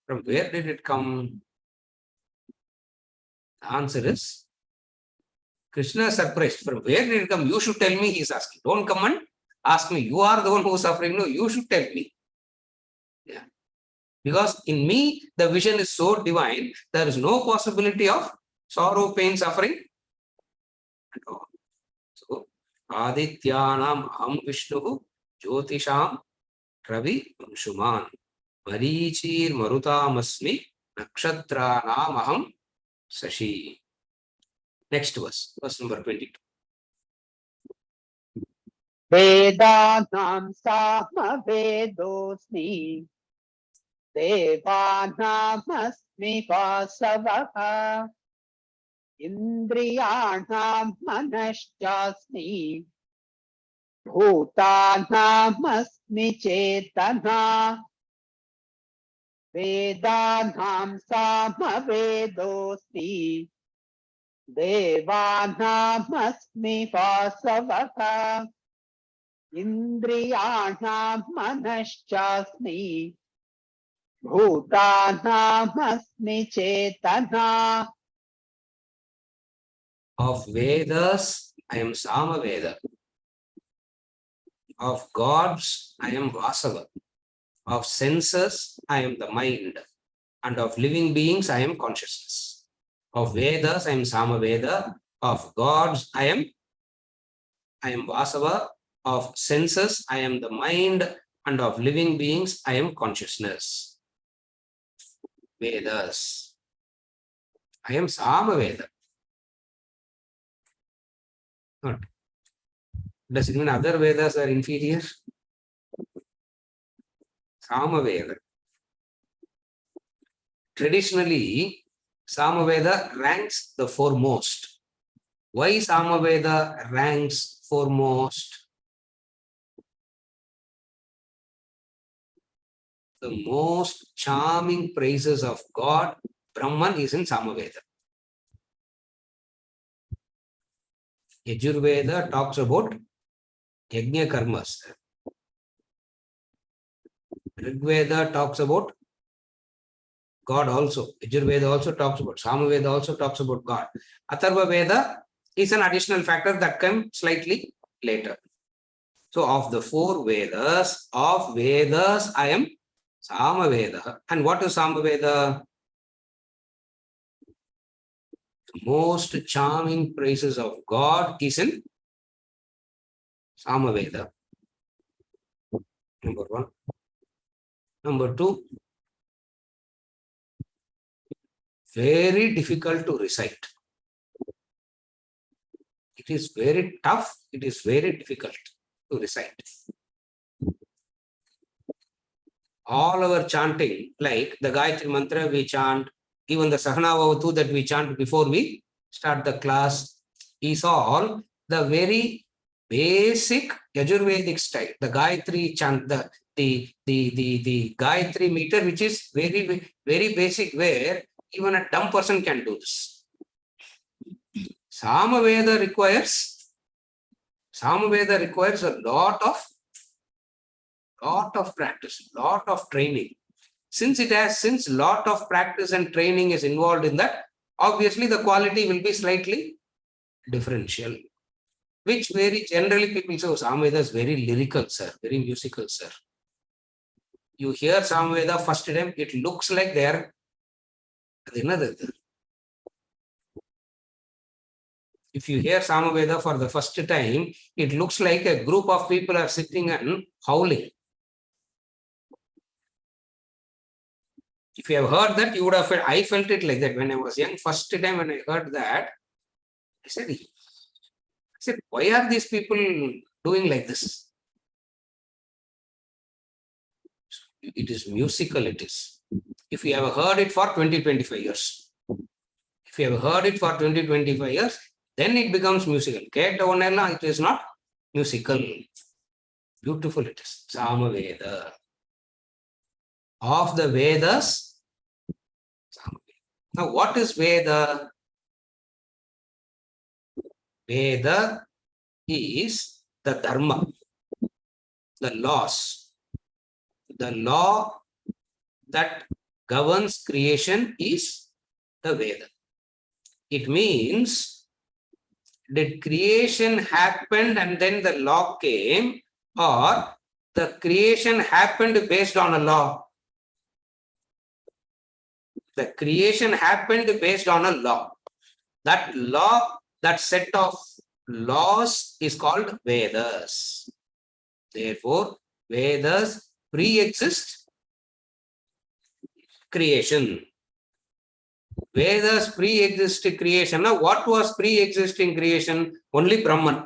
From where did it come? The answer is Krishna is surprised. From where did it come? You should tell me, he is asking. Don't come and ask me. You are the one who is suffering. No, you should tell me. Yeah. Because in me, the vision is so divine, there is no possibility of sorrow, pain, suffering at all. So, Adityanam aham Vishnu, Jyotisham Ravi Anshuman, Marichir Marutamasmi, Nakshatranam aham Sashi. Next verse number 22. Vedanam Samavedosmi Devanamasmi Vasavaha Indriyanam Manashchasmi Bhutanamasmi Chetana Vedanam Samavedosmi Devanamasmi Vasavaha Indriyanam Manashchasmi Bhutanamasmi Chetana. Of Vedas, I am Samaveda. Of gods, I am Vasava. Of senses, I am the mind. And of living beings, I am consciousness. Of Vedas, I am Samaveda. Of gods, I am Vasava. Of senses, I am the mind. And of living beings, I am consciousness. Vedas. I am Samaveda. Not. Does it mean other Vedas are inferior? Samaveda. Traditionally, Samaveda ranks the foremost. Why Samaveda ranks foremost? The most charming praises of God, Brahman, is in Samaveda. Yajurveda talks about Yajna Karmas. Rigveda talks about God also. Yajurveda also talks about, Samaveda also talks about God. Atharva Veda is an additional factor that comes slightly later. So of the 4 Vedas, I am Samaveda. And what is Samaveda? Most charming praises of God is in Samaveda. Number 1. Number 2, very difficult to recite. It is very tough. It is very difficult to recite. All our chanting, like the Gayatri Mantra we chant, even the Sahana Vavatu that we chant before we start the class, is all the very basic Yajurvedic style. The Gayatri chant, the Gayatri meter, which is very, very basic, where even a dumb person can do this. Samaveda requires a lot of practice, lot of training. Since lot of practice and training is involved in that, obviously the quality will be slightly differential, which very generally people say, oh, Samaveda is very lyrical, sir, very musical, sir. You hear Samaveda first time, it looks like they are another. If you hear Samaveda for the first time, it looks like a group of people are sitting and howling. If you have heard that, you would have felt, I felt it like that when I was young. First time when I heard that, I said, why are these people doing like this? It is musical, it is. If you have heard it for 20-25 years. If you have heard it for 20-25 years, then it becomes musical. It is not musical. Beautiful it is. Samaveda. Of the Vedas. Now, what is Veda? Veda is the dharma, the laws. The law that governs creation is the Veda. It means, did creation happen and then the law came, or the creation happened based on a law? The creation happened based on a law. That law, that set of laws is called Vedas. Therefore, Vedas pre-exist creation. Vedas pre-exist creation. Now, what was pre-existing creation? Only Brahman.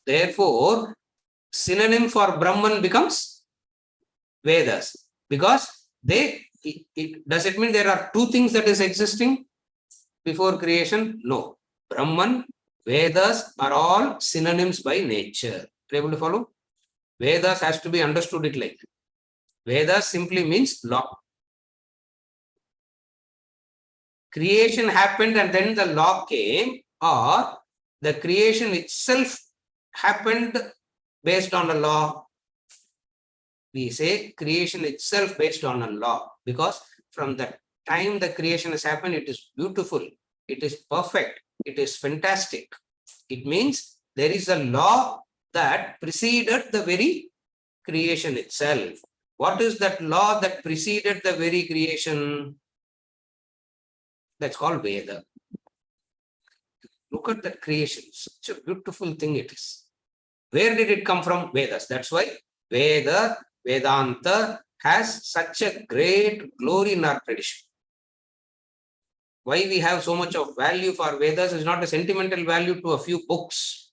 Therefore, synonym for Brahman becomes Vedas. Because does it mean there are 2 things that is existing before creation? No. Brahman, Vedas are all synonyms by nature. Are you able to follow? Vedas has to be understood it like that. Vedas simply means law. Creation happened and then the law came, or the creation itself happened based on a law. We say creation itself based on a law, because from the time the creation has happened, it is beautiful, it is perfect, it is fantastic. It means there is a law that preceded the very creation itself. What is that law that preceded the very creation? That's called Veda. Look at that creation. Such a beautiful thing it is. Where did it come from? Vedas. That's why Vedanta has such a great glory in our tradition. Why we have so much of value for Vedas is not a sentimental value to a few books.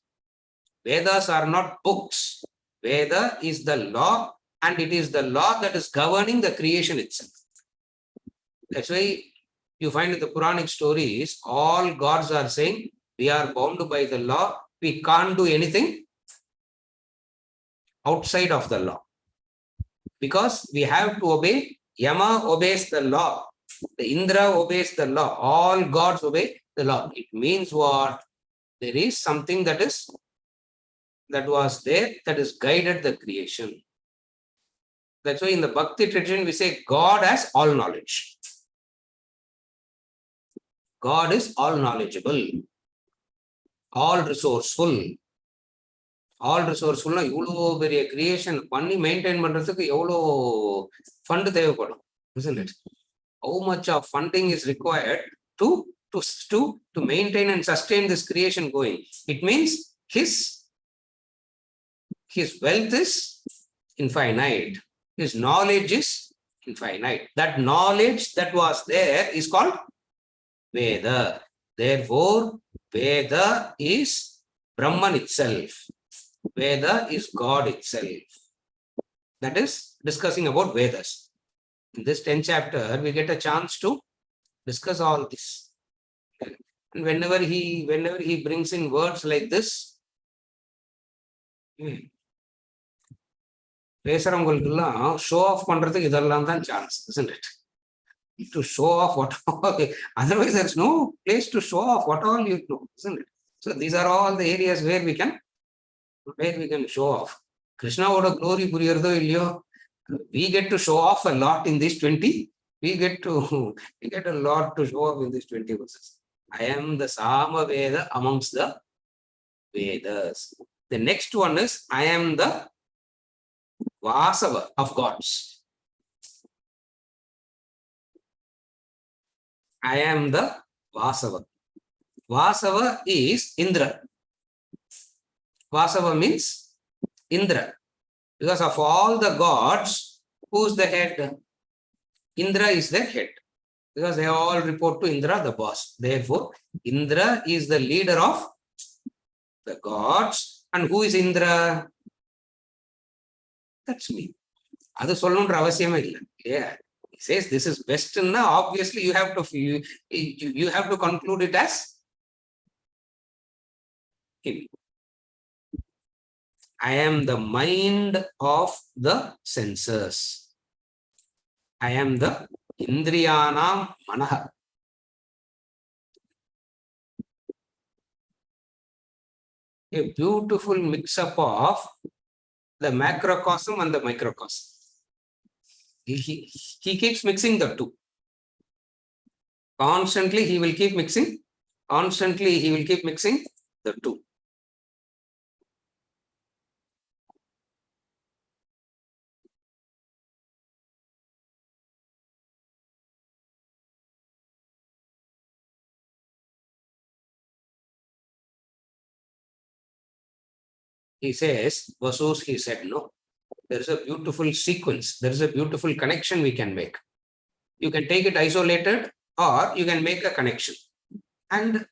Vedas are not books. Veda is the law, and it is the law that is governing the creation itself. That's why you find in the Puranic stories, all gods are saying, we are bound by the law. We can't do anything outside of the law. Because we have to obey. Yama obeys the law. The Indra obeys the law. All gods obey the law. It means what? There is something that was there that is guided the creation. That's why in the Bhakti tradition we say God has all knowledge. God is all knowledgeable, all resourceful. All resourceful. இவ்வளோ பெரிய creation பண்ணி maintain பண்றதுக்கு எவ்வளோ fund தேவைப்படும், isn't it? How much of funding is required to maintain and sustain this creation going? It means his wealth is infinite. His knowledge is infinite. That knowledge that was there is called Veda. Therefore, Veda is Brahman itself. Veda is God itself. That is discussing about Vedas. In this 10th chapter, we get a chance to discuss all this. And whenever he brings in words like this, பேசுறவங்களுக்கெல்லாம் show off பண்றதுக்கு இதெல்லாம் தான் chance, isn't it? To show off what all, otherwise there's no place to show off what all you know, isn't it? So these are all the areas where we can show off. Krishna would have glory puriyardo illiyo, we get to show off a lot in these 20. We get a lot to show off in these 20 verses. I am the Sama Veda amongst the Vedas. The next one is I am the Vasava of gods. I am the Vasava. Vasava is Indra. Vasava means Indra. Because of all the gods, who's the head? Indra is the head. Because they all report to Indra, the boss. Therefore, Indra is the leader of the gods. And who is Indra? That's me. அது சொல்லணும்ன்ற அவசியமே இல்லை. Yeah. He says this is best. Now, obviously, you have to conclude it as him. I am the mind of the senses. I am the Indriyanam Manaha. A beautiful mix-up of the macrocosm and the microcosm. He keeps mixing the two. Constantly he will keep mixing. Constantly he will keep mixing the two. He says, Vasus, he said, no. There is a beautiful sequence. There is a beautiful connection we can make. You can take it isolated or you can make a connection. And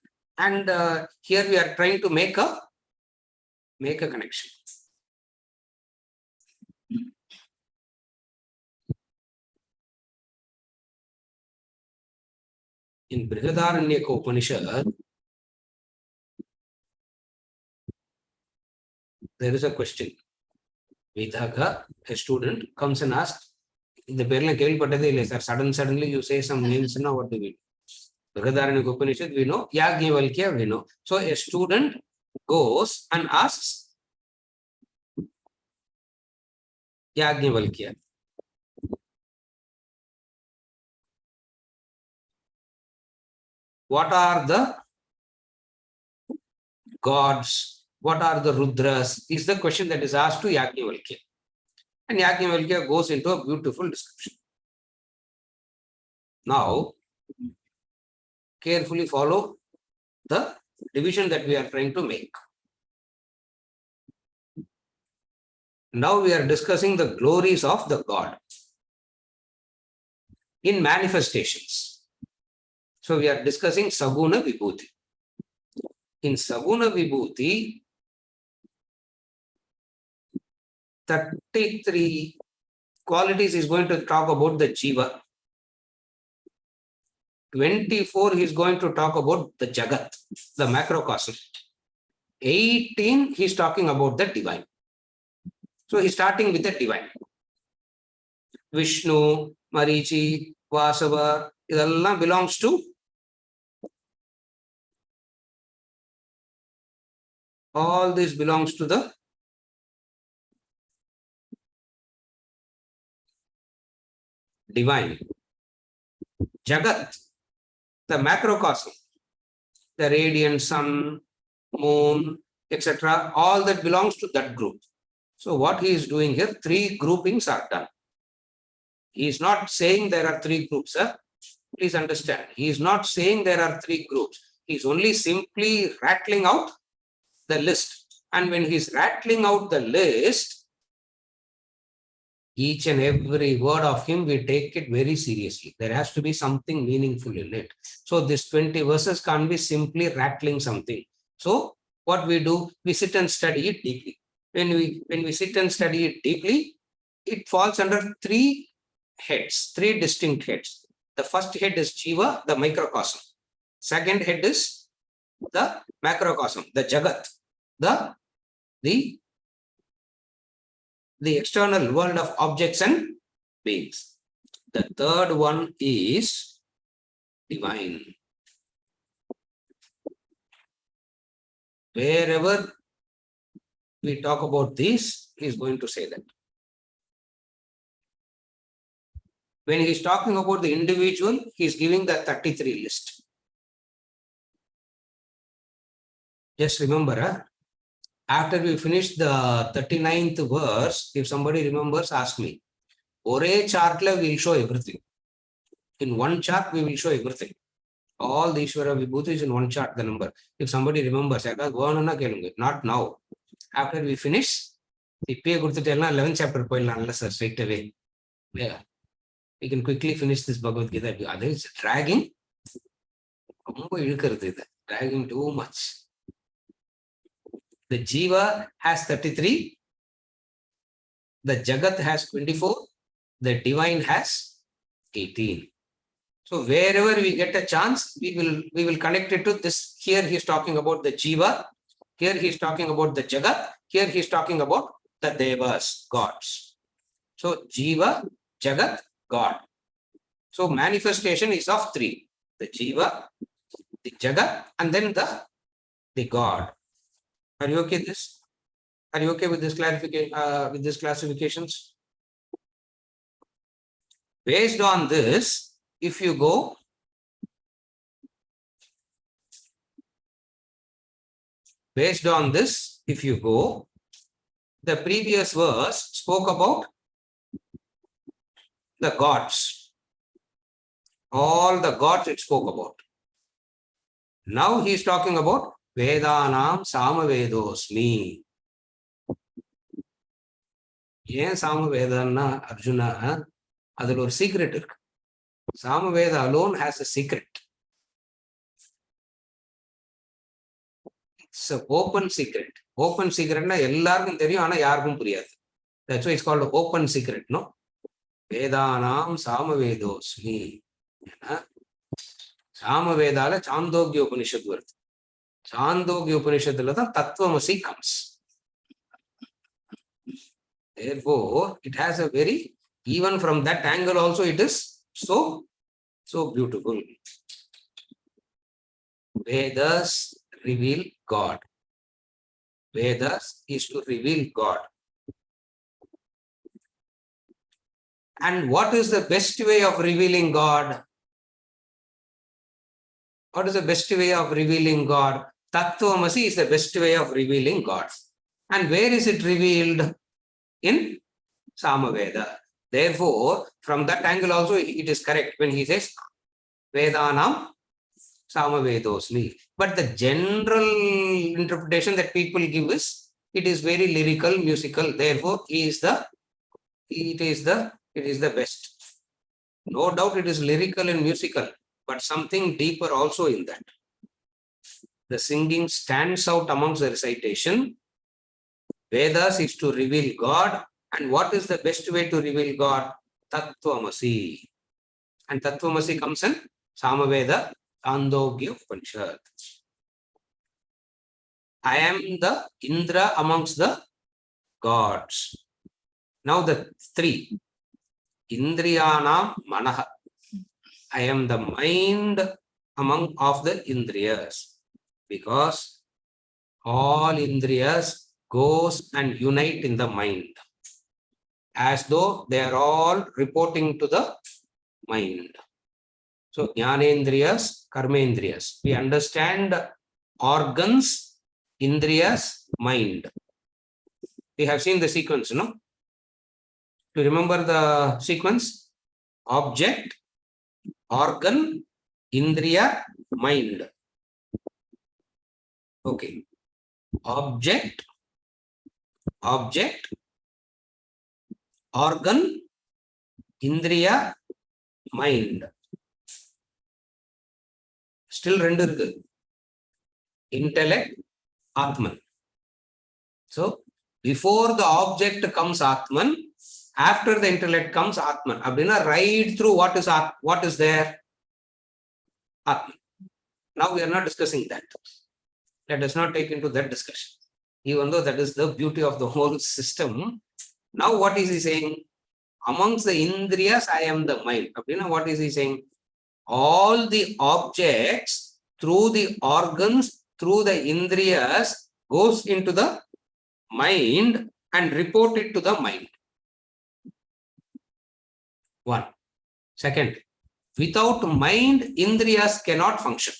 here we are trying to make a connection. In Brihadaranyaka Upanishad, there is a question. Vidhaka, a student, comes and asks, இந்த பேர்லாம் கேள்விப்பட்டதே இல்லை sir, suddenly you say some names, now what do we do? Brihadaranyaka Upanishad we know, Yajnavalkya we know. So a student goes and asks Yajnavalkya, what are the gods? What are the Rudras? Is the question that is asked to Yajnavalkya. And Yajnavalkya goes into a beautiful description. Now, carefully follow the division that we are trying to make. Now we are discussing the glories of the God in manifestations. So we are discussing Saguna Vibhuti. In Saguna Vibhuti, 33 qualities is going to talk about the Jiva. 24 he is going to talk about the Jagat, the macrocosm. 18 he is talking about the divine. So he is starting with the divine. Vishnu, Marichi, Vasava, idallam belongs to all this belongs to the divine. Jagat, the macrocosm, the radiant sun, moon, etc. All that belongs to that group. So what he is doing here, three groupings are done. He is not saying there are three groups, sir. Please understand. He is not saying there are three groups. He is only simply rattling out the list. And when he is rattling out the list, each and every word of him, we take it very seriously. There has to be something meaningful in it. So this 20 verses can't be simply rattling something. So what we do, we sit and study it deeply. When we sit and study it deeply, it falls under three heads, three distinct heads. The first head is Jiva, the microcosm. Second head is the macrocosm, the Jagat, the external world of objects and beings. The third one is divine. Wherever we talk about this, he is going to say that. When he is talking about the individual, he is giving the 33 list. Just remember, after we finish the 39th verse, if somebody remembers, ask me. Ore chart we will show everything. In one chart, we will show everything. All the Ishvara Vibhuti is in one chart, the number. If somebody remembers, not now. After we finish, the 11th chapter, straight away. Yeah. We can quickly finish this Bhagavad Gita. Otherwise, dragging. Dragging too much. The Jiva has 33. The Jagat has 24. The divine has 18. So wherever we get a chance, we will connect it to this. Here he is talking about the Jiva. Here he is talking about the Jagat. Here he is talking about the Devas, gods. So Jiva, Jagat, God. So manifestation is of three: the Jiva, the Jagat, and then the God. Are you okay with this? Are you okay with this clarification? With these classifications? Based on this, if you go the previous verse spoke about the gods. All the gods it spoke about. Now he is talking about Vedanam Samavedosmi. Yen Samavedana Arjuna, adhula or secret irukku. Samaveda alone has a secret. It's an open secret. Open secret na ellarkum theriyum ana yarkum puriyadhu. That's why it's called an open secret, no? Vedanam Samavedosmi. Samavedala Chandogya Upanishad varthu. Chandogya Upanishadula the Tattvamasi comes. Therefore, it has a very, even from that angle also, it is so beautiful. Vedas reveal God. Vedas is to reveal God. And what is the best way of revealing God? What is the best way of revealing God? Tattvamasi is the best way of revealing God. And where is it revealed? In Samaveda. Therefore, from that angle also it is correct when he says Vedanam Samavedosmi. But the general interpretation that people give is it is very lyrical, musical. Therefore, it is the best. No doubt it is lyrical and musical, but something deeper also in that. The singing stands out amongst the recitation. Vedas is to reveal God. And what is the best way to reveal God? Tattvamasi. And Tattvamasi comes in Samaveda, Chandogya Upanishad. I am the Indra amongst the gods. Now the three. Indriyanam Manaha. I am the mind among of the Indriyas. Because all Indriyas goes and unite in the mind. As though they are all reporting to the mind. So Jnanendriyas, Karmendriyas. We understand organs, Indriyas, mind. We have seen the sequence, no? To remember the sequence, object, organ, Indriya, mind. Okay. Object, organ, Indriya, mind. Still rendu irukku. Intellect, Atman. So before the object comes Atman, after the intellect comes Atman. Abdina right through what is there? Atman. Now we are not discussing that. Let us not take into that discussion. Even though that is the beauty of the whole system. Now what is he saying? Amongst the Indriyas, I am the mind. Abdina, what is he saying? All the objects through the organs, through the Indriyas, goes into the mind and report it to the mind. One. Second, without mind, Indriyas cannot function.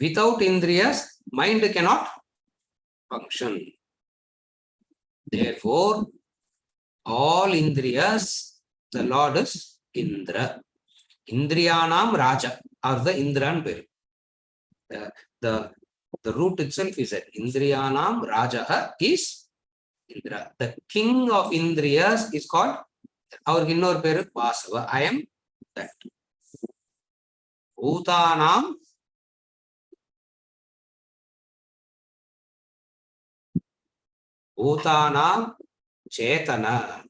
Without Indriyas, mind cannot function. Therefore, all Indriyas, the Lord is Indra. Indriyanam Raja, or the Indran Peru. The root itself is that Indriyanam Rajaha is Indra. The king of Indriyas is called, our Innor Peru Vasava. I am that. Bhutanam Chetana.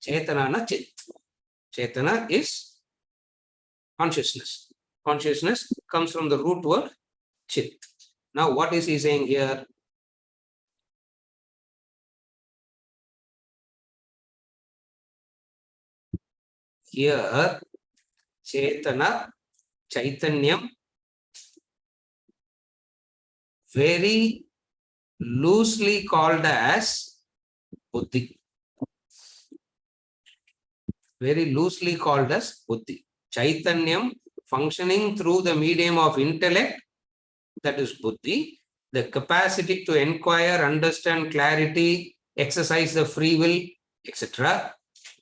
Chetana na Chit. Chetana is consciousness. Consciousness comes from the root word Chit. Now what is he saying here? Here, Chetana, Chaitanyam, very loosely called as Buddhi. Very loosely called as Buddhi. Chaitanyam functioning through the medium of intellect, that is Buddhi. The capacity to inquire, understand clarity, exercise the free will, etc.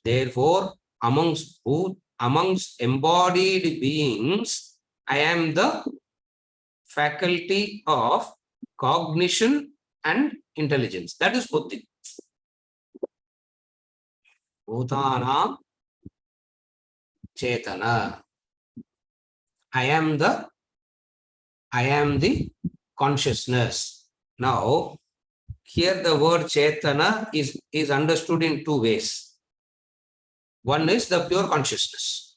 Therefore, amongst embodied beings, I am the faculty of cognition and intelligence. That is Buddhi. Bhutanam Chetana. I am the consciousness. Now, here the word Chetana is understood in two ways. One is the pure consciousness.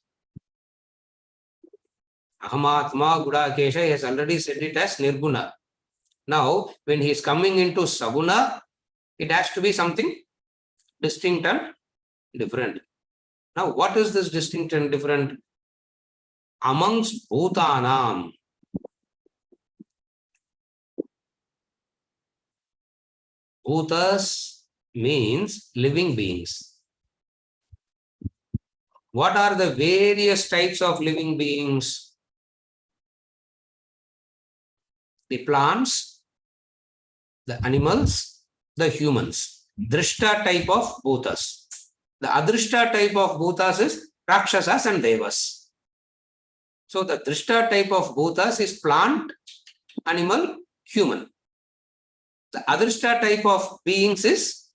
Ahamatma Gudakesha has already said it as Nirguna. Now, when he is coming into Saguna, it has to be something distinct and different. Now, what is this distinct and different? Amongst Bhutanam, Bhutas means living beings. What are the various types of living beings? The plants, the animals, the humans. Drishta type of Bhutas. The Adrishta type of Bhutas is Rakshasas and Devas. So the Drishta type of Bhutas is plant, animal, human. The Adrishta type of beings is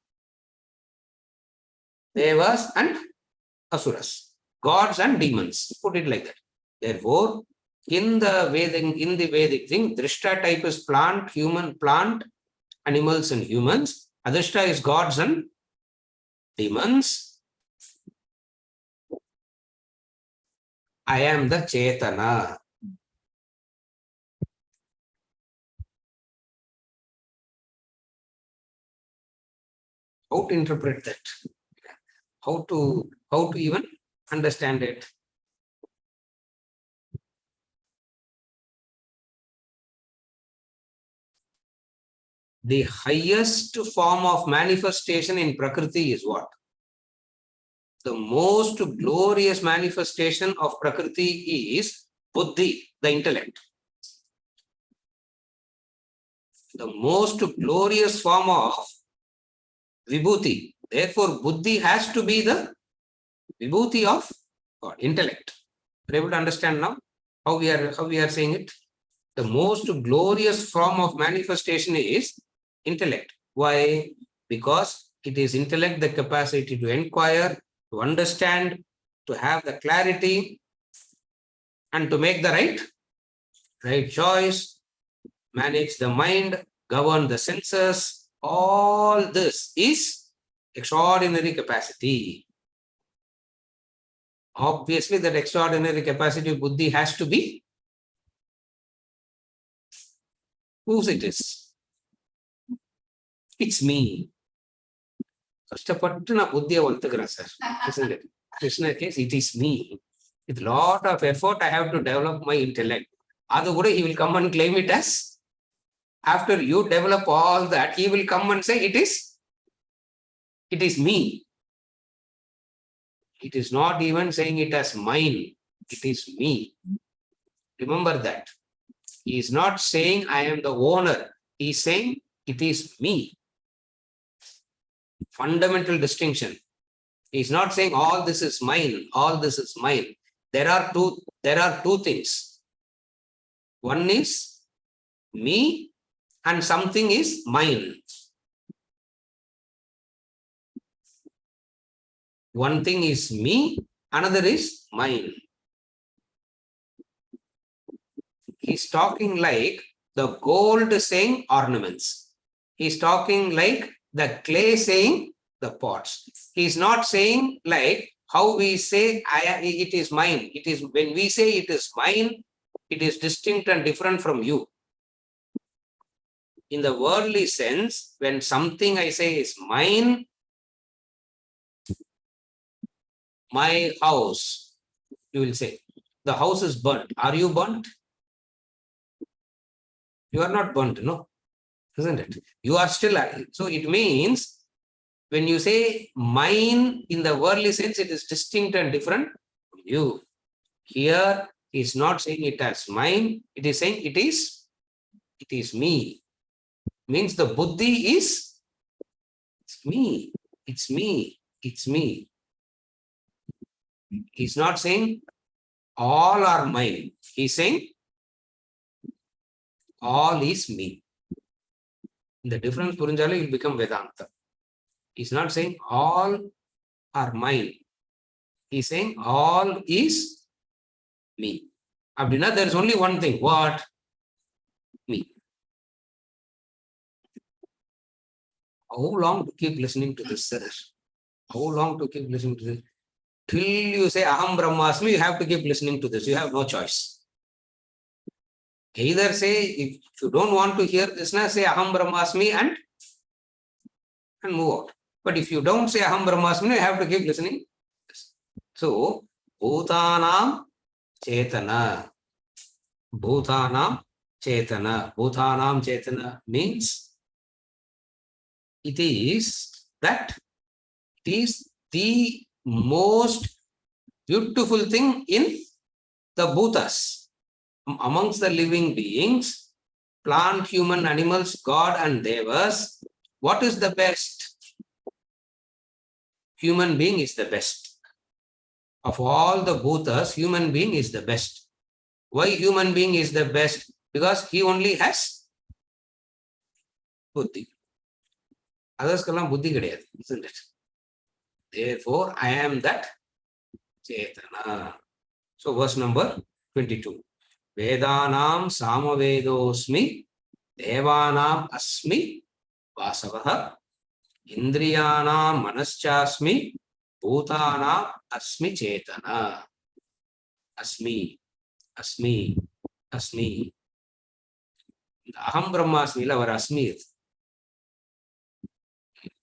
Devas and Asuras, gods and demons. Put it like that. Therefore, in the Vedic thing, Drishta type is plant, human, plant, animals and humans. Adrishta is gods and demons. I am the Chetana. How to interpret that? How to even understand it? The highest form of manifestation in Prakriti is what? the most glorious manifestation of Prakriti is Buddhi, the intellect. The most glorious form of Vibhuti. Therefore, Buddhi has to be the Vibhuti of God, intellect. Are you able to understand now how we are saying it? The most glorious form of manifestation is intellect. Why? Because it is intellect, the capacity to inquire, to understand, to have the clarity, and to make the right choice, manage the mind, govern the senses. All this is extraordinary capacity. Obviously, that extraordinary capacity of Buddhi has to be whose it is. It's me. Kashtappattu na buddhiya valthukuren, sir. Isn't it? Krishna case, it is me. With lot of effort, I have to develop my intellect. Otherwise, he will come and claim it as. After you develop all that, he will come and say, it is me. It is not even saying it as mine. It is me. Remember that. He is not saying I am the owner. He is saying it is me. Fundamental distinction. He is not saying all this is mine, all this is mine. There are two things. One is me and something is mine. One thing is me, another is mine. He's talking like the gold saying ornaments. He's talking like the clay saying the pots. He's not saying like how we say it is mine. It is when we say it is mine, it is distinct and different from you. In the worldly sense, when something I say is mine, my house, you will say, the house is burnt. Are you burnt? You are not burnt, no? Isn't it? You are still alive. So it means when you say mine in the worldly sense, it is distinct and different from you. Here he is not saying it as mine, it is saying it is me. Means the buddhi is it's me, it's me, it's me. He's not saying all are mine. He's saying all is me. The difference Purinjali will become Vedanta. He's not saying all are mine. He's saying all is me. Abdina, there is only one thing. What? Me. How long to keep listening to this, sir? How long to keep listening to this? Till you say Aham Brahmasmi, you have to keep listening to this. You have no choice. Either say, if you don't want to hear this, say Aham Brahmasmi and move out. But if you don't say Aham Brahmasmi, you have to keep listening. So, Bhutanam Chetana. Bhutanam Chetana. Bhutanam Chetana means it is the most beautiful thing in the bhutas. Amongst the living beings, plant, human, animals, God and devas, what is the best? Human being is the best. Of all the bhutas, human being is the best. Why human being is the best? Because he only has buddhi. Others kalam buddhi kadiyadu, isn't it? Therefore, I am that Chetana. So, verse number 22. Vedanam Samavedosmi Devanam Asmi Vasavaha Indriyanam Manaschasmi Bhutanam Asmi Chetana. Asmi, Asmi, Asmi. Aham Brahmasmi, our Asmi.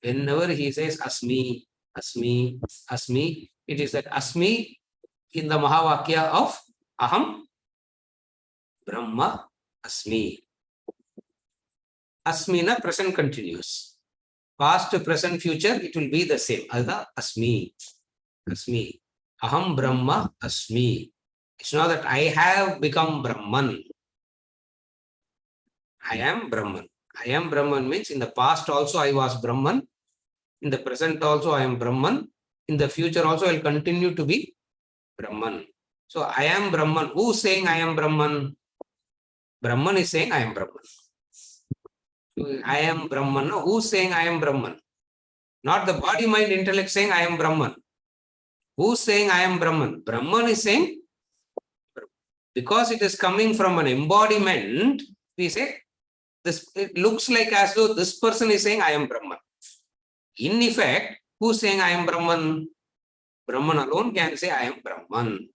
Whenever he says Asmi, Asmi, Asmi, it is that Asmi in the Mahavakya of Aham Brahma Asmi. Asmina present continuous. Past, present, future, it will be the same. As the Asmi. Asmi. Aham Brahma Asmi. It's not that I have become Brahman. I am Brahman. I am Brahman means in the past also I was Brahman. In the present also I am Brahman. In the future also I will continue to be Brahman. So I am Brahman. Who's saying I am Brahman? Brahman is saying I am Brahman. I am Brahman. No, who's saying I am Brahman? Not the body, mind, intellect saying I am Brahman. Who's saying I am Brahman? Brahman is saying, because it is coming from an embodiment, we say, this, it looks like as though this person is saying I am Brahman. In effect, who's saying I am Brahman? Brahman alone can say I am Brahman.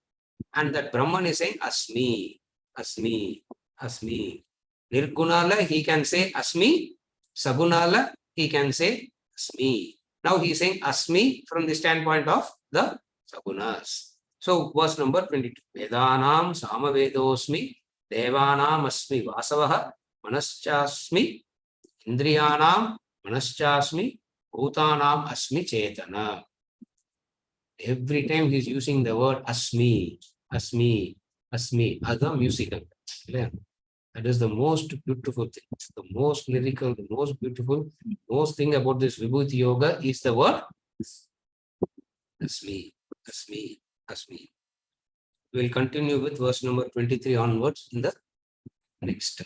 And that Brahman is saying Asmi, Asmi, Asmi. Nirgunala, he can say Asmi. Sagunala, he can say Asmi. Now he is saying Asmi from the standpoint of the Sagunas. So verse number 22. Vedanam Samavedosmi Devanam Asmi Vasavaha Manaschasmi Indriyanam Manaschasmi Bhutanam Asmi Chetana. Every time he is using the word Asmi, Asmi, Asmi, as a musical. That is the most beautiful thing, the most lyrical, the most beautiful, most thing about this Vibhuti Yoga is the word Asmi, Asmi, Asmi. We will continue with verse number 23 onwards in the next.